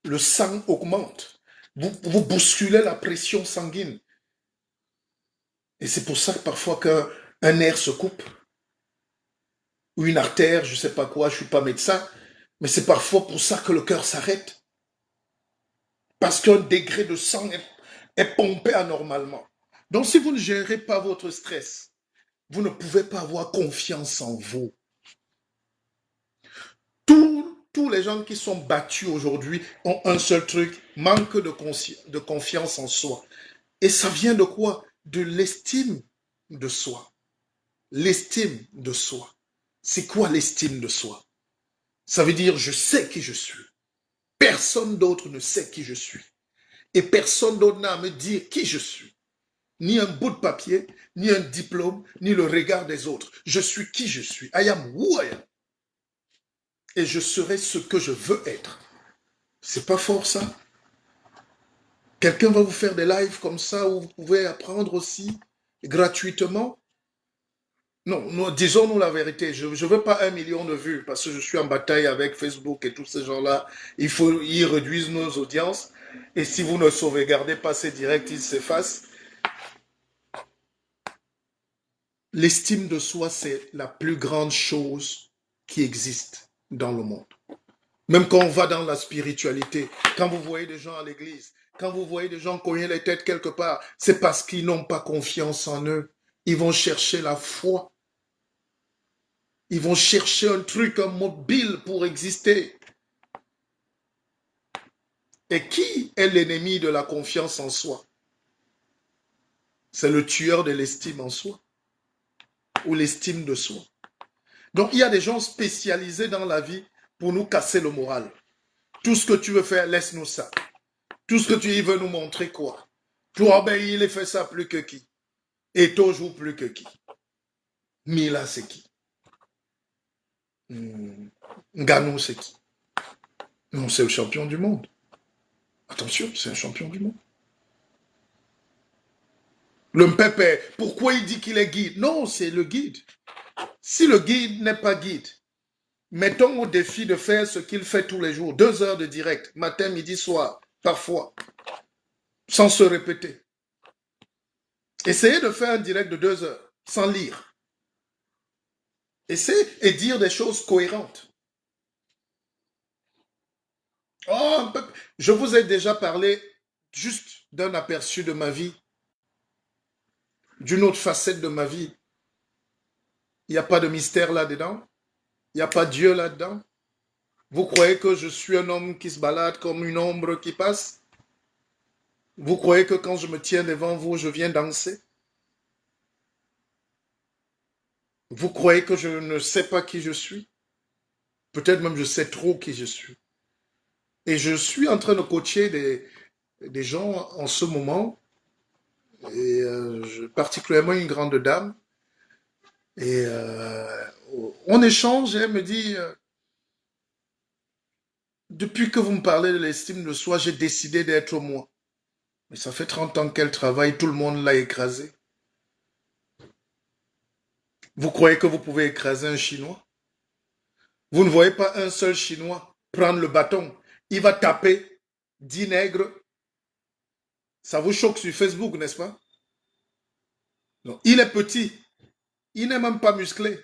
Le sang augmente. Vous bousculez la pression sanguine. Et c'est pour ça que parfois qu'un nerf se coupe, ou une artère, je ne sais pas quoi, je ne suis pas médecin, mais c'est parfois pour ça que le cœur s'arrête. Parce qu'un degré de sang est pompé anormalement. Donc si vous ne gérez pas votre stress, vous ne pouvez pas avoir confiance en vous. Tous les gens qui sont battus aujourd'hui ont un seul truc, manque de confiance en soi. Et ça vient de quoi? De l'estime de soi. L'estime de soi. C'est quoi l'estime de soi? Ça veut dire je sais qui je suis. Personne d'autre ne sait qui je suis. Et personne d'autre n'a à me dire qui je suis. Ni un bout de papier, ni un diplôme, ni le regard des autres. Je suis qui je suis. I am who I am. Et je serai ce que je veux être. C'est pas fort ça? Quelqu'un va vous faire des lives comme ça où vous pouvez apprendre aussi gratuitement? Non, disons-nous la vérité. Je ne veux pas 1 million de vues parce que je suis en bataille avec Facebook et tous ces gens-là. Ils réduisent nos audiences. Et si vous ne sauvegardez pas ces directs, ils s'effacent. L'estime de soi, c'est la plus grande chose qui existe dans le monde. Même quand on va dans la spiritualité, quand vous voyez des gens à l'église, quand vous voyez des gens cogner les têtes quelque part, c'est parce qu'ils n'ont pas confiance en eux. Ils vont chercher la foi. Ils vont chercher un truc, un mobile pour exister. Et qui est l'ennemi de la confiance en soi? C'est le tueur de l'estime en soi ou l'estime de soi. Donc, il y a des gens spécialisés dans la vie pour nous casser le moral. Tout ce que tu veux faire, laisse-nous ça. Tout ce que tu veux nous montrer quoi? Toi, ben, il fait ça plus que qui? Et toujours plus que qui? Mila, c'est qui? Nganou, c'est qui? Non, c'est le champion du monde. Attention, c'est un champion du monde. Le Mpépé, pourquoi il dit qu'il est guide? Non, c'est le guide. Si le guide n'est pas guide, mettons au défi de faire ce qu'il fait tous les jours, 2 heures de direct, matin, midi, soir, parfois, sans se répéter. Essayez de faire un direct de 2 heures, sans lire. Essayez et dire des choses cohérentes. Oh, je vous ai déjà parlé juste d'un aperçu de ma vie, d'une autre facette de ma vie. Il n'y a pas de mystère là-dedans. Il n'y a pas Dieu là-dedans. Vous croyez que je suis un homme qui se balade comme une ombre qui passe? Vous croyez que quand je me tiens devant vous, je viens danser? Vous croyez que je ne sais pas qui je suis? Peut-être même je sais trop qui je suis. Et je suis en train de coacher des gens en ce moment, et particulièrement une grande dame. Et on échange et elle me dit, depuis que vous me parlez de l'estime de soi, j'ai décidé d'être moi. Mais ça fait 30 ans qu'elle travaille, tout le monde l'a écrasée. Vous croyez que vous pouvez écraser un Chinois? Vous ne voyez pas un seul Chinois prendre le bâton. Il va taper 10 nègres. Ça vous choque sur Facebook, n'est-ce pas? Non. Il est petit. Il n'est même pas musclé.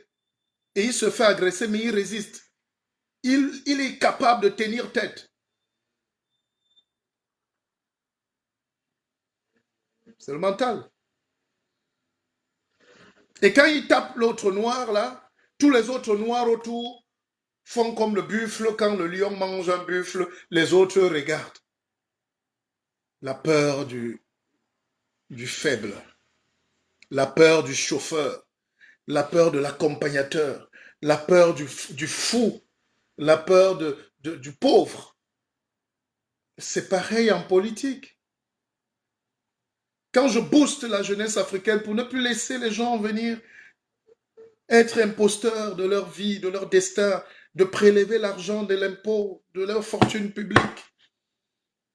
Et il se fait agresser, mais il résiste. Il est capable de tenir tête. C'est le mental. Et quand il tape l'autre noir, là, tous les autres noirs autour font comme le buffle. Quand le lion mange un buffle, les autres regardent. La peur du faible, la peur du chauffeur, la peur de l'accompagnateur, la peur du fou, la peur du pauvre. C'est pareil en politique. Quand je booste la jeunesse africaine pour ne plus laisser les gens venir être imposteurs de leur vie, de leur destin, de prélever l'argent de l'impôt, de leur fortune publique,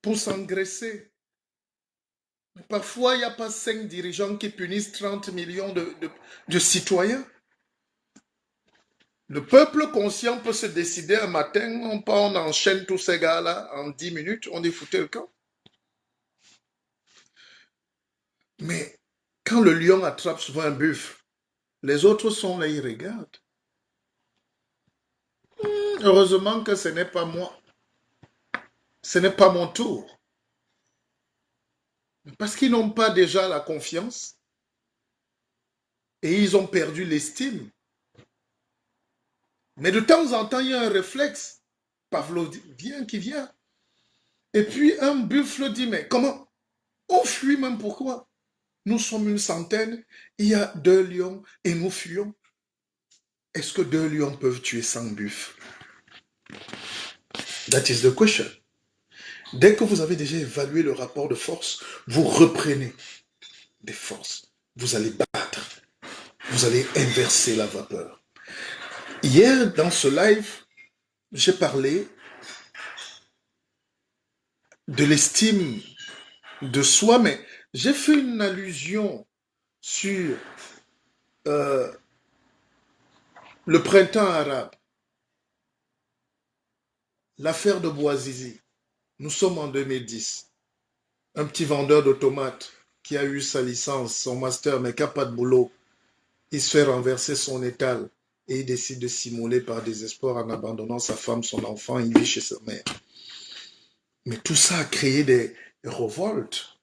pour s'engraisser. Parfois, il n'y a pas 5 dirigeants qui punissent 30 millions de citoyens. Le peuple conscient peut se décider un matin, on enchaîne tous ces gars-là en 10 minutes, on dit foutez le camp. Mais quand le lion attrape souvent un buffle, les autres sont là, ils regardent. Heureusement que ce n'est pas moi. Ce n'est pas mon tour. Parce qu'ils n'ont pas déjà la confiance et ils ont perdu l'estime. Mais de temps en temps, il y a un réflexe pavlovien qui vient. Et puis un buffle dit, mais comment? On fuit même pourquoi? Nous sommes une centaine, il y a 2 lions et nous fuyons. Est-ce que 2 lions peuvent tuer 100 buffles? That is the question. Dès que vous avez déjà évalué le rapport de force, vous reprenez des forces. Vous allez battre. Vous allez inverser la vapeur. Hier, dans ce live, j'ai parlé de l'estime de soi, mais j'ai fait une allusion sur le printemps arabe, l'affaire de Bouazizi. Nous sommes en 2010. Un petit vendeur de tomates qui a eu sa licence, son master, mais qui n'a pas de boulot, il se fait renverser son étal et il décide de s'immoler par désespoir en abandonnant sa femme, son enfant, il vit chez sa mère. Mais tout ça a créé des révoltes.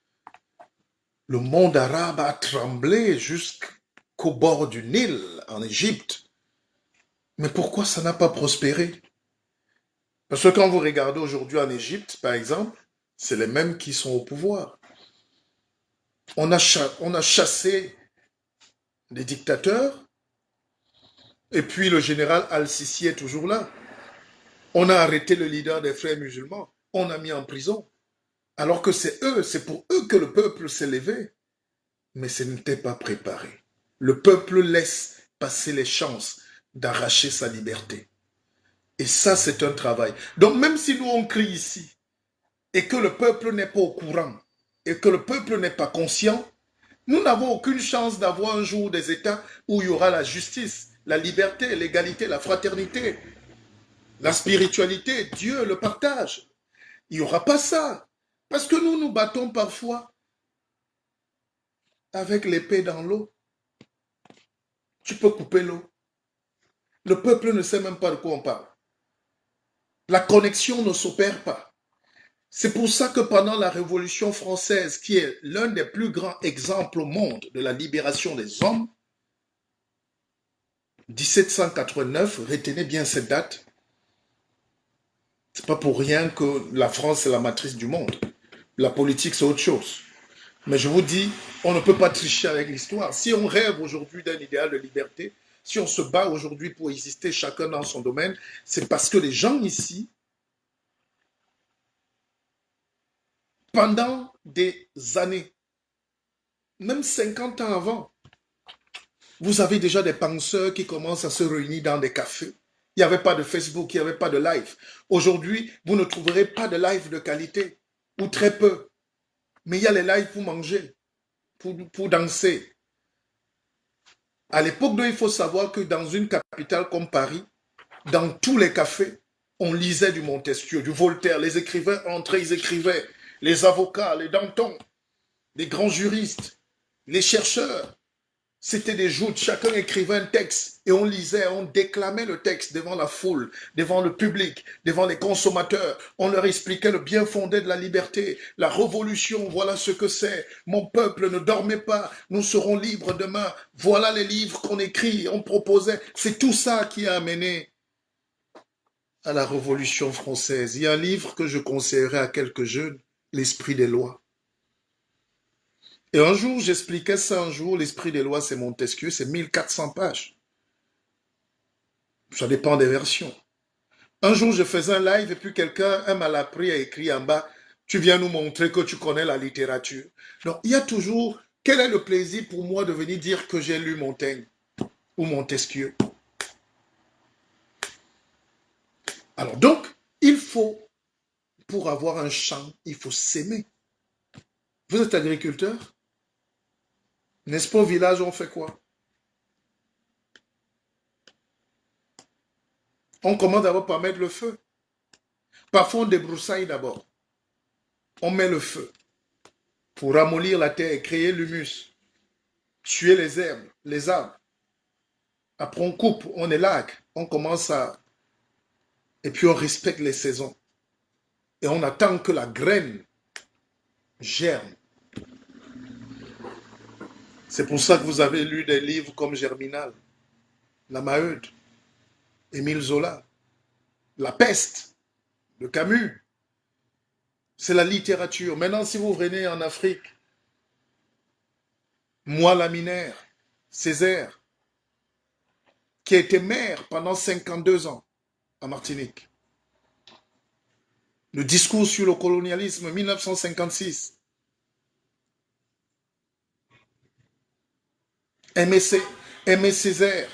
Le monde arabe a tremblé qu'au bord du Nil, en Égypte. Mais pourquoi ça n'a pas prospéré? Parce que quand vous regardez aujourd'hui en Égypte, par exemple, c'est les mêmes qui sont au pouvoir. On a chassé les dictateurs, et puis le général Al-Sisi est toujours là. On a arrêté le leader des frères musulmans, on a mis en prison. Alors que c'est pour eux que le peuple s'est levé. Mais ce n'était pas préparé. Le peuple laisse passer les chances d'arracher sa liberté. Et ça, c'est un travail. Donc même si nous on crie ici, et que le peuple n'est pas au courant, et que le peuple n'est pas conscient, nous n'avons aucune chance d'avoir un jour des États où il y aura la justice, la liberté, l'égalité, la fraternité, la spiritualité, Dieu, le partage. Il n'y aura pas ça. Parce que nous nous battons parfois avec l'épée dans l'eau. Tu peux couper l'eau. Le peuple ne sait même pas de quoi on parle. La connexion ne s'opère pas. C'est pour ça que pendant la Révolution française, qui est l'un des plus grands exemples au monde de la libération des hommes, 1789, retenez bien cette date, c'est pas pour rien que la France est la matrice du monde. La politique, c'est autre chose. Mais je vous dis, on ne peut pas tricher avec l'histoire. Si on rêve aujourd'hui d'un idéal de liberté, si on se bat aujourd'hui pour exister chacun dans son domaine, c'est parce que les gens ici, pendant des années, même 50 ans avant, vous avez déjà des penseurs qui commencent à se réunir dans des cafés. Il n'y avait pas de Facebook, il n'y avait pas de live. Aujourd'hui, vous ne trouverez pas de live de qualité, ou très peu. Mais il y a les lives pour manger, pour danser. À l'époque, il faut savoir que dans une capitale comme Paris, dans tous les cafés, on lisait du Montesquieu, du Voltaire. Les écrivains entraient, ils écrivaient. Les avocats, les Danton, les grands juristes, les chercheurs. C'était des joutes, chacun écrivait un texte et on lisait, on déclamait le texte devant la foule, devant le public, devant les consommateurs. On leur expliquait le bien fondé de la liberté, la révolution, voilà ce que c'est. Mon peuple, ne dormez pas, nous serons libres demain. Voilà les livres qu'on écrit, on proposait. C'est tout ça qui a amené à la Révolution française. Il y a un livre que je conseillerais à quelques jeunes, L'Esprit des lois. Et un jour, j'expliquais ça un jour, l'Esprit des lois, c'est Montesquieu, c'est 1400 pages. Ça dépend des versions. Un jour, je faisais un live et puis quelqu'un, un malappris, a écrit en bas, tu viens nous montrer que tu connais la littérature. Donc, il y a toujours, quel est le plaisir pour moi de venir dire que j'ai lu Montaigne ou Montesquieu? Alors donc, il faut, pour avoir un champ, il faut s'aimer. Vous êtes agriculteur? N'est-ce pas au village, on fait quoi? On commence d'abord par mettre le feu. Parfois, on débroussaille d'abord. On met le feu pour ramollir la terre, créer l'humus, tuer les herbes, les arbres. Après, on coupe, on élague, on commence à... Et puis, on respecte les saisons. Et on attend que la graine germe. C'est pour ça que vous avez lu des livres comme Germinal, La Maheude, Émile Zola, La Peste, de Camus. C'est la littérature. Maintenant, si vous venez en Afrique, moi, Laminaire, Césaire, qui a été maire pendant 52 ans à Martinique. Le discours sur le colonialisme, 1956. Aimé Césaire,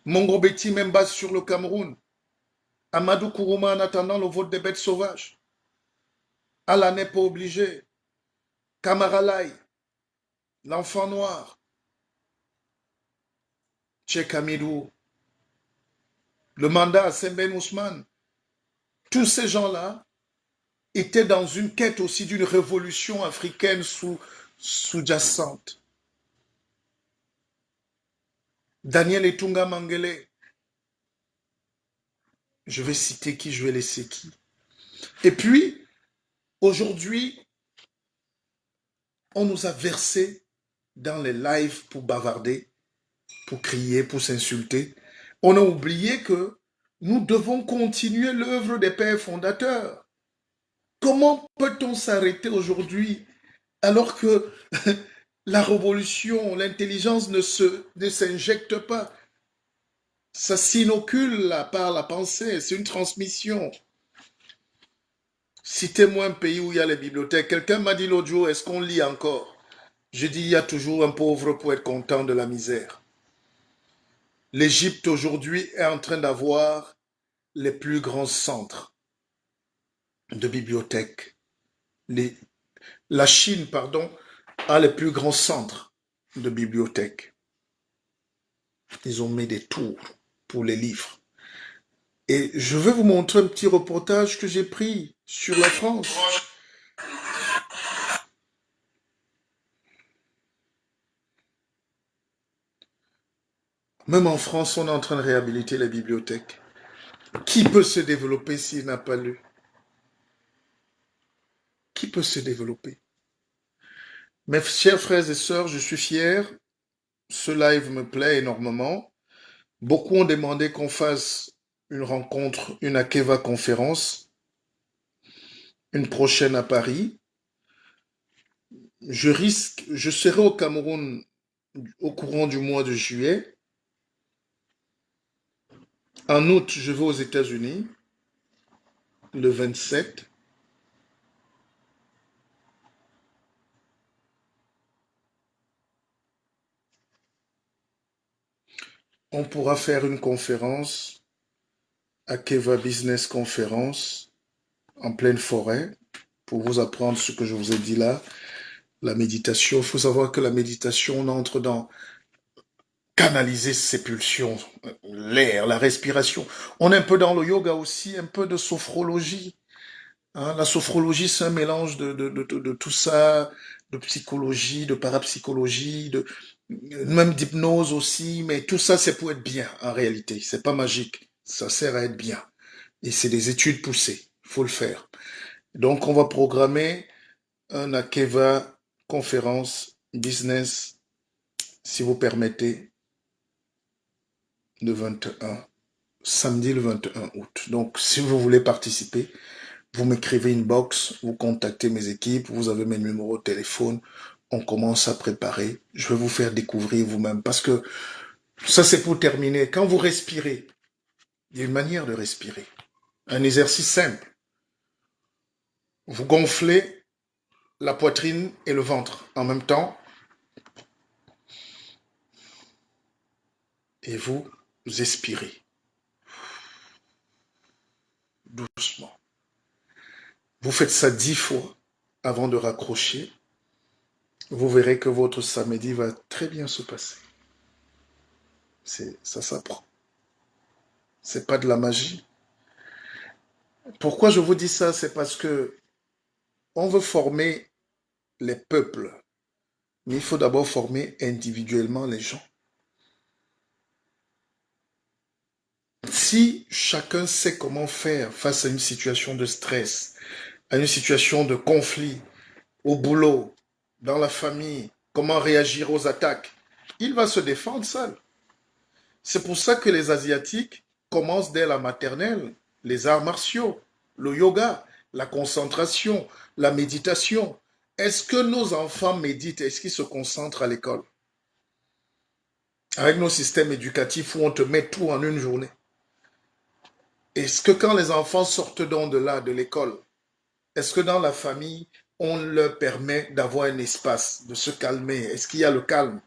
Mongobeti Memba sur le Cameroun, Amadou Kourouma en attendant le vote des bêtes sauvages, Allah n'est pas obligé, Kamaralai, l'enfant noir, Tchèque Amidou, le mandat à Semben Ousmane, tous ces gens-là étaient dans une quête aussi d'une révolution africaine sous-jacente. Daniel Etunga Mangele, je vais citer qui, je vais laisser qui. Et puis, aujourd'hui, on nous a versé dans les lives pour bavarder pour crier, pour s'insulter. On a oublié que nous devons continuer l'œuvre des pères fondateurs. Comment peut-on s'arrêter aujourd'hui alors que la révolution, l'intelligence ne s'injecte pas? Ça s'inocule par la pensée, c'est une transmission. Citez-moi un pays où il y a les bibliothèques. Quelqu'un m'a dit l'autre jour, est-ce qu'on lit encore? Je dis, il y a toujours un pauvre pour être content de la misère. L'Égypte aujourd'hui est en train d'avoir les plus grands centres de bibliothèques. La Chine, pardon, a les plus grands centres de bibliothèques. Ils ont mis des tours pour les livres. Et je vais vous montrer un petit reportage que j'ai pris sur la France. Même en France, on est en train de réhabiliter les bibliothèques. Qui peut se développer s'il n'a pas lu? Qui peut se développer? Mes chers frères et sœurs, je suis fier. Ce live me plaît énormément. Beaucoup ont demandé qu'on fasse une rencontre, une Akeva conférence, une prochaine à Paris. Je serai au Cameroun au courant du mois de juillet. En août, je vais aux États-Unis, le 27. On pourra faire une conférence, Akeva Business Conference, en pleine forêt, pour vous apprendre ce que je vous ai dit là. La méditation, il faut savoir que la méditation, on entre dans canaliser ses pulsions, l'air, la respiration. On est un peu dans le yoga aussi, un peu de sophrologie. Hein. La sophrologie, c'est un mélange de tout ça, de psychologie, de parapsychologie, même d'hypnose aussi, mais tout ça, c'est pour être bien, en réalité. C'est pas magique. Ça sert à être bien. Et c'est des études poussées. Il faut le faire. Donc, on va programmer un Akeva conférence business, si vous permettez, le 21, samedi le 21 août. Donc, si vous voulez participer, vous m'écrivez une box, vous contactez mes équipes, vous avez mes numéros de téléphone, on commence à préparer. Je vais vous faire découvrir vous-même parce que ça, c'est pour terminer. Quand vous respirez, il y a une manière de respirer. Un exercice simple. Vous gonflez la poitrine et le ventre en même temps et vous expirez doucement. Vous faites ça 10 fois avant de raccrocher. Vous verrez que votre samedi va très bien se passer. Ça s'apprend. C'est pas de la magie. Pourquoi je vous dis ça? C'est parce que on veut former les peuples, mais il faut d'abord former individuellement les gens. Si chacun sait comment faire face à une situation de stress, à une situation de conflit, au boulot, dans la famille, comment réagir aux attaques, il va se défendre seul. C'est pour ça que les Asiatiques commencent dès la maternelle les arts martiaux, le yoga, la concentration, la méditation. Est-ce que nos enfants méditent? Est-ce qu'ils se concentrent à l'école? Avec nos systèmes éducatifs où on te met tout en une journée. Est-ce que quand les enfants sortent donc de là, de l'école, est-ce que dans la famille, on leur permet d'avoir un espace, de se calmer? Est-ce qu'il y a le calme?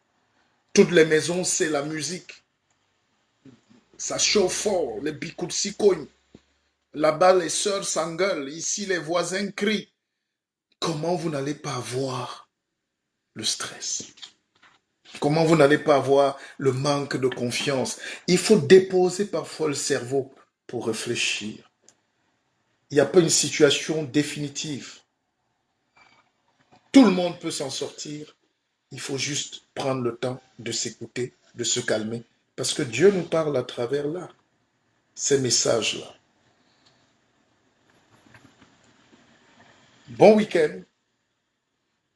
Toutes les maisons, c'est la musique. Ça chauffe fort, les bikutsi cognent. Là-bas, les sœurs s'engueulent. Ici, les voisins crient. Comment vous n'allez pas avoir le stress? Comment vous n'allez pas avoir le manque de confiance? Il faut déposer parfois le cerveau pour réfléchir. Il n'y a pas une situation définitive. Tout le monde peut s'en sortir. Il faut juste prendre le temps de s'écouter, de se calmer. Parce que Dieu nous parle à travers là, ces messages-là. Bon week-end.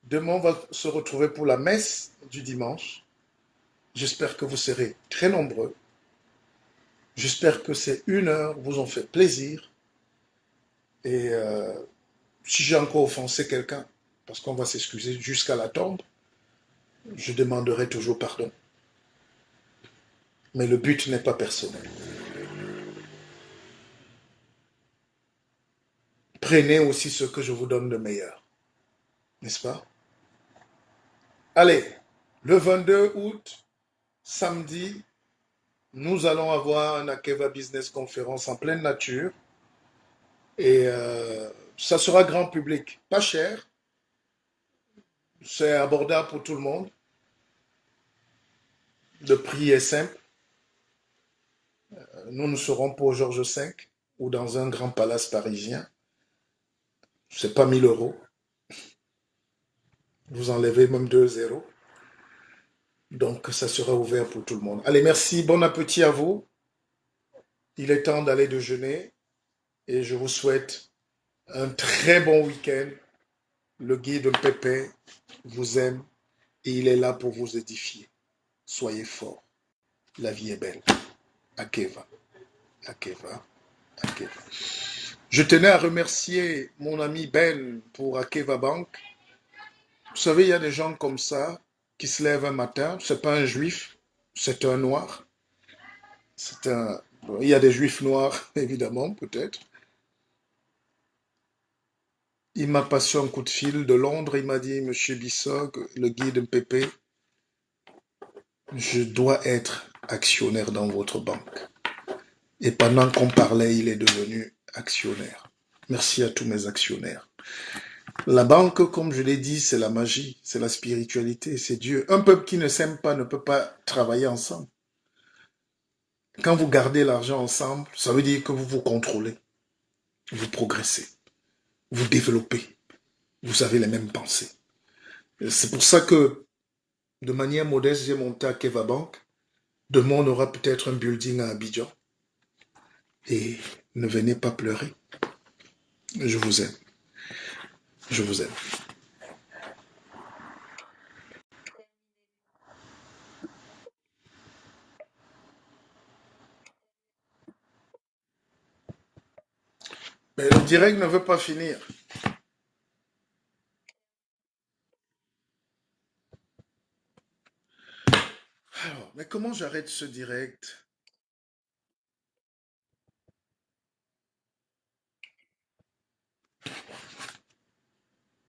Demain, on va se retrouver pour la messe du dimanche. J'espère que vous serez très nombreux. J'espère que ces 1 heure vous ont fait plaisir. Et si j'ai encore offensé quelqu'un, parce qu'on va s'excuser jusqu'à la tombe, je demanderai toujours pardon. Mais le but n'est pas personnel. Prenez aussi ce que je vous donne de meilleur. N'est-ce pas? Allez, le 22 août, samedi, nous allons avoir un Akeva Business Conference en pleine nature. Et ça sera grand public. Pas cher. C'est abordable pour tout le monde. Le prix est simple. Nous ne serons pas au Georges V ou dans un grand palace parisien. C'est pas 1 000 euros. Vous enlevez même 2 zéros. Donc, ça sera ouvert pour tout le monde. Allez, merci. Bon appétit à vous. Il est temps d'aller déjeuner. Et je vous souhaite un très bon week-end. Le guide Pépé vous aime et il est là pour vous édifier. Soyez forts. La vie est belle. Akeva. Akeva. Akeva. Je tenais à remercier mon ami Ben pour Akeva Bank. Vous savez, il y a des gens comme ça qui se lèvent un matin. C'est pas un juif, c'est un noir. C'est un. Bon, il y a des juifs noirs, évidemment, peut-être. Il m'a passé un coup de fil de Londres. Il m'a dit, Monsieur Bissog, le guide Pépé, je dois être actionnaire dans votre banque. Et pendant qu'on parlait, il est devenu actionnaire. Merci à tous mes actionnaires. La banque, comme je l'ai dit, c'est la magie, c'est la spiritualité, c'est Dieu. Un peuple qui ne s'aime pas ne peut pas travailler ensemble. Quand vous gardez l'argent ensemble, ça veut dire que vous vous contrôlez, vous progressez, vous développez, vous avez les mêmes pensées. C'est pour ça que, de manière modeste, j'ai monté à Keva Bank. Demain, on aura peut-être un building à Abidjan. Et ne venez pas pleurer. Je vous aime. Je vous aime. Mais le direct ne veut pas finir. Alors, mais comment j'arrête ce direct?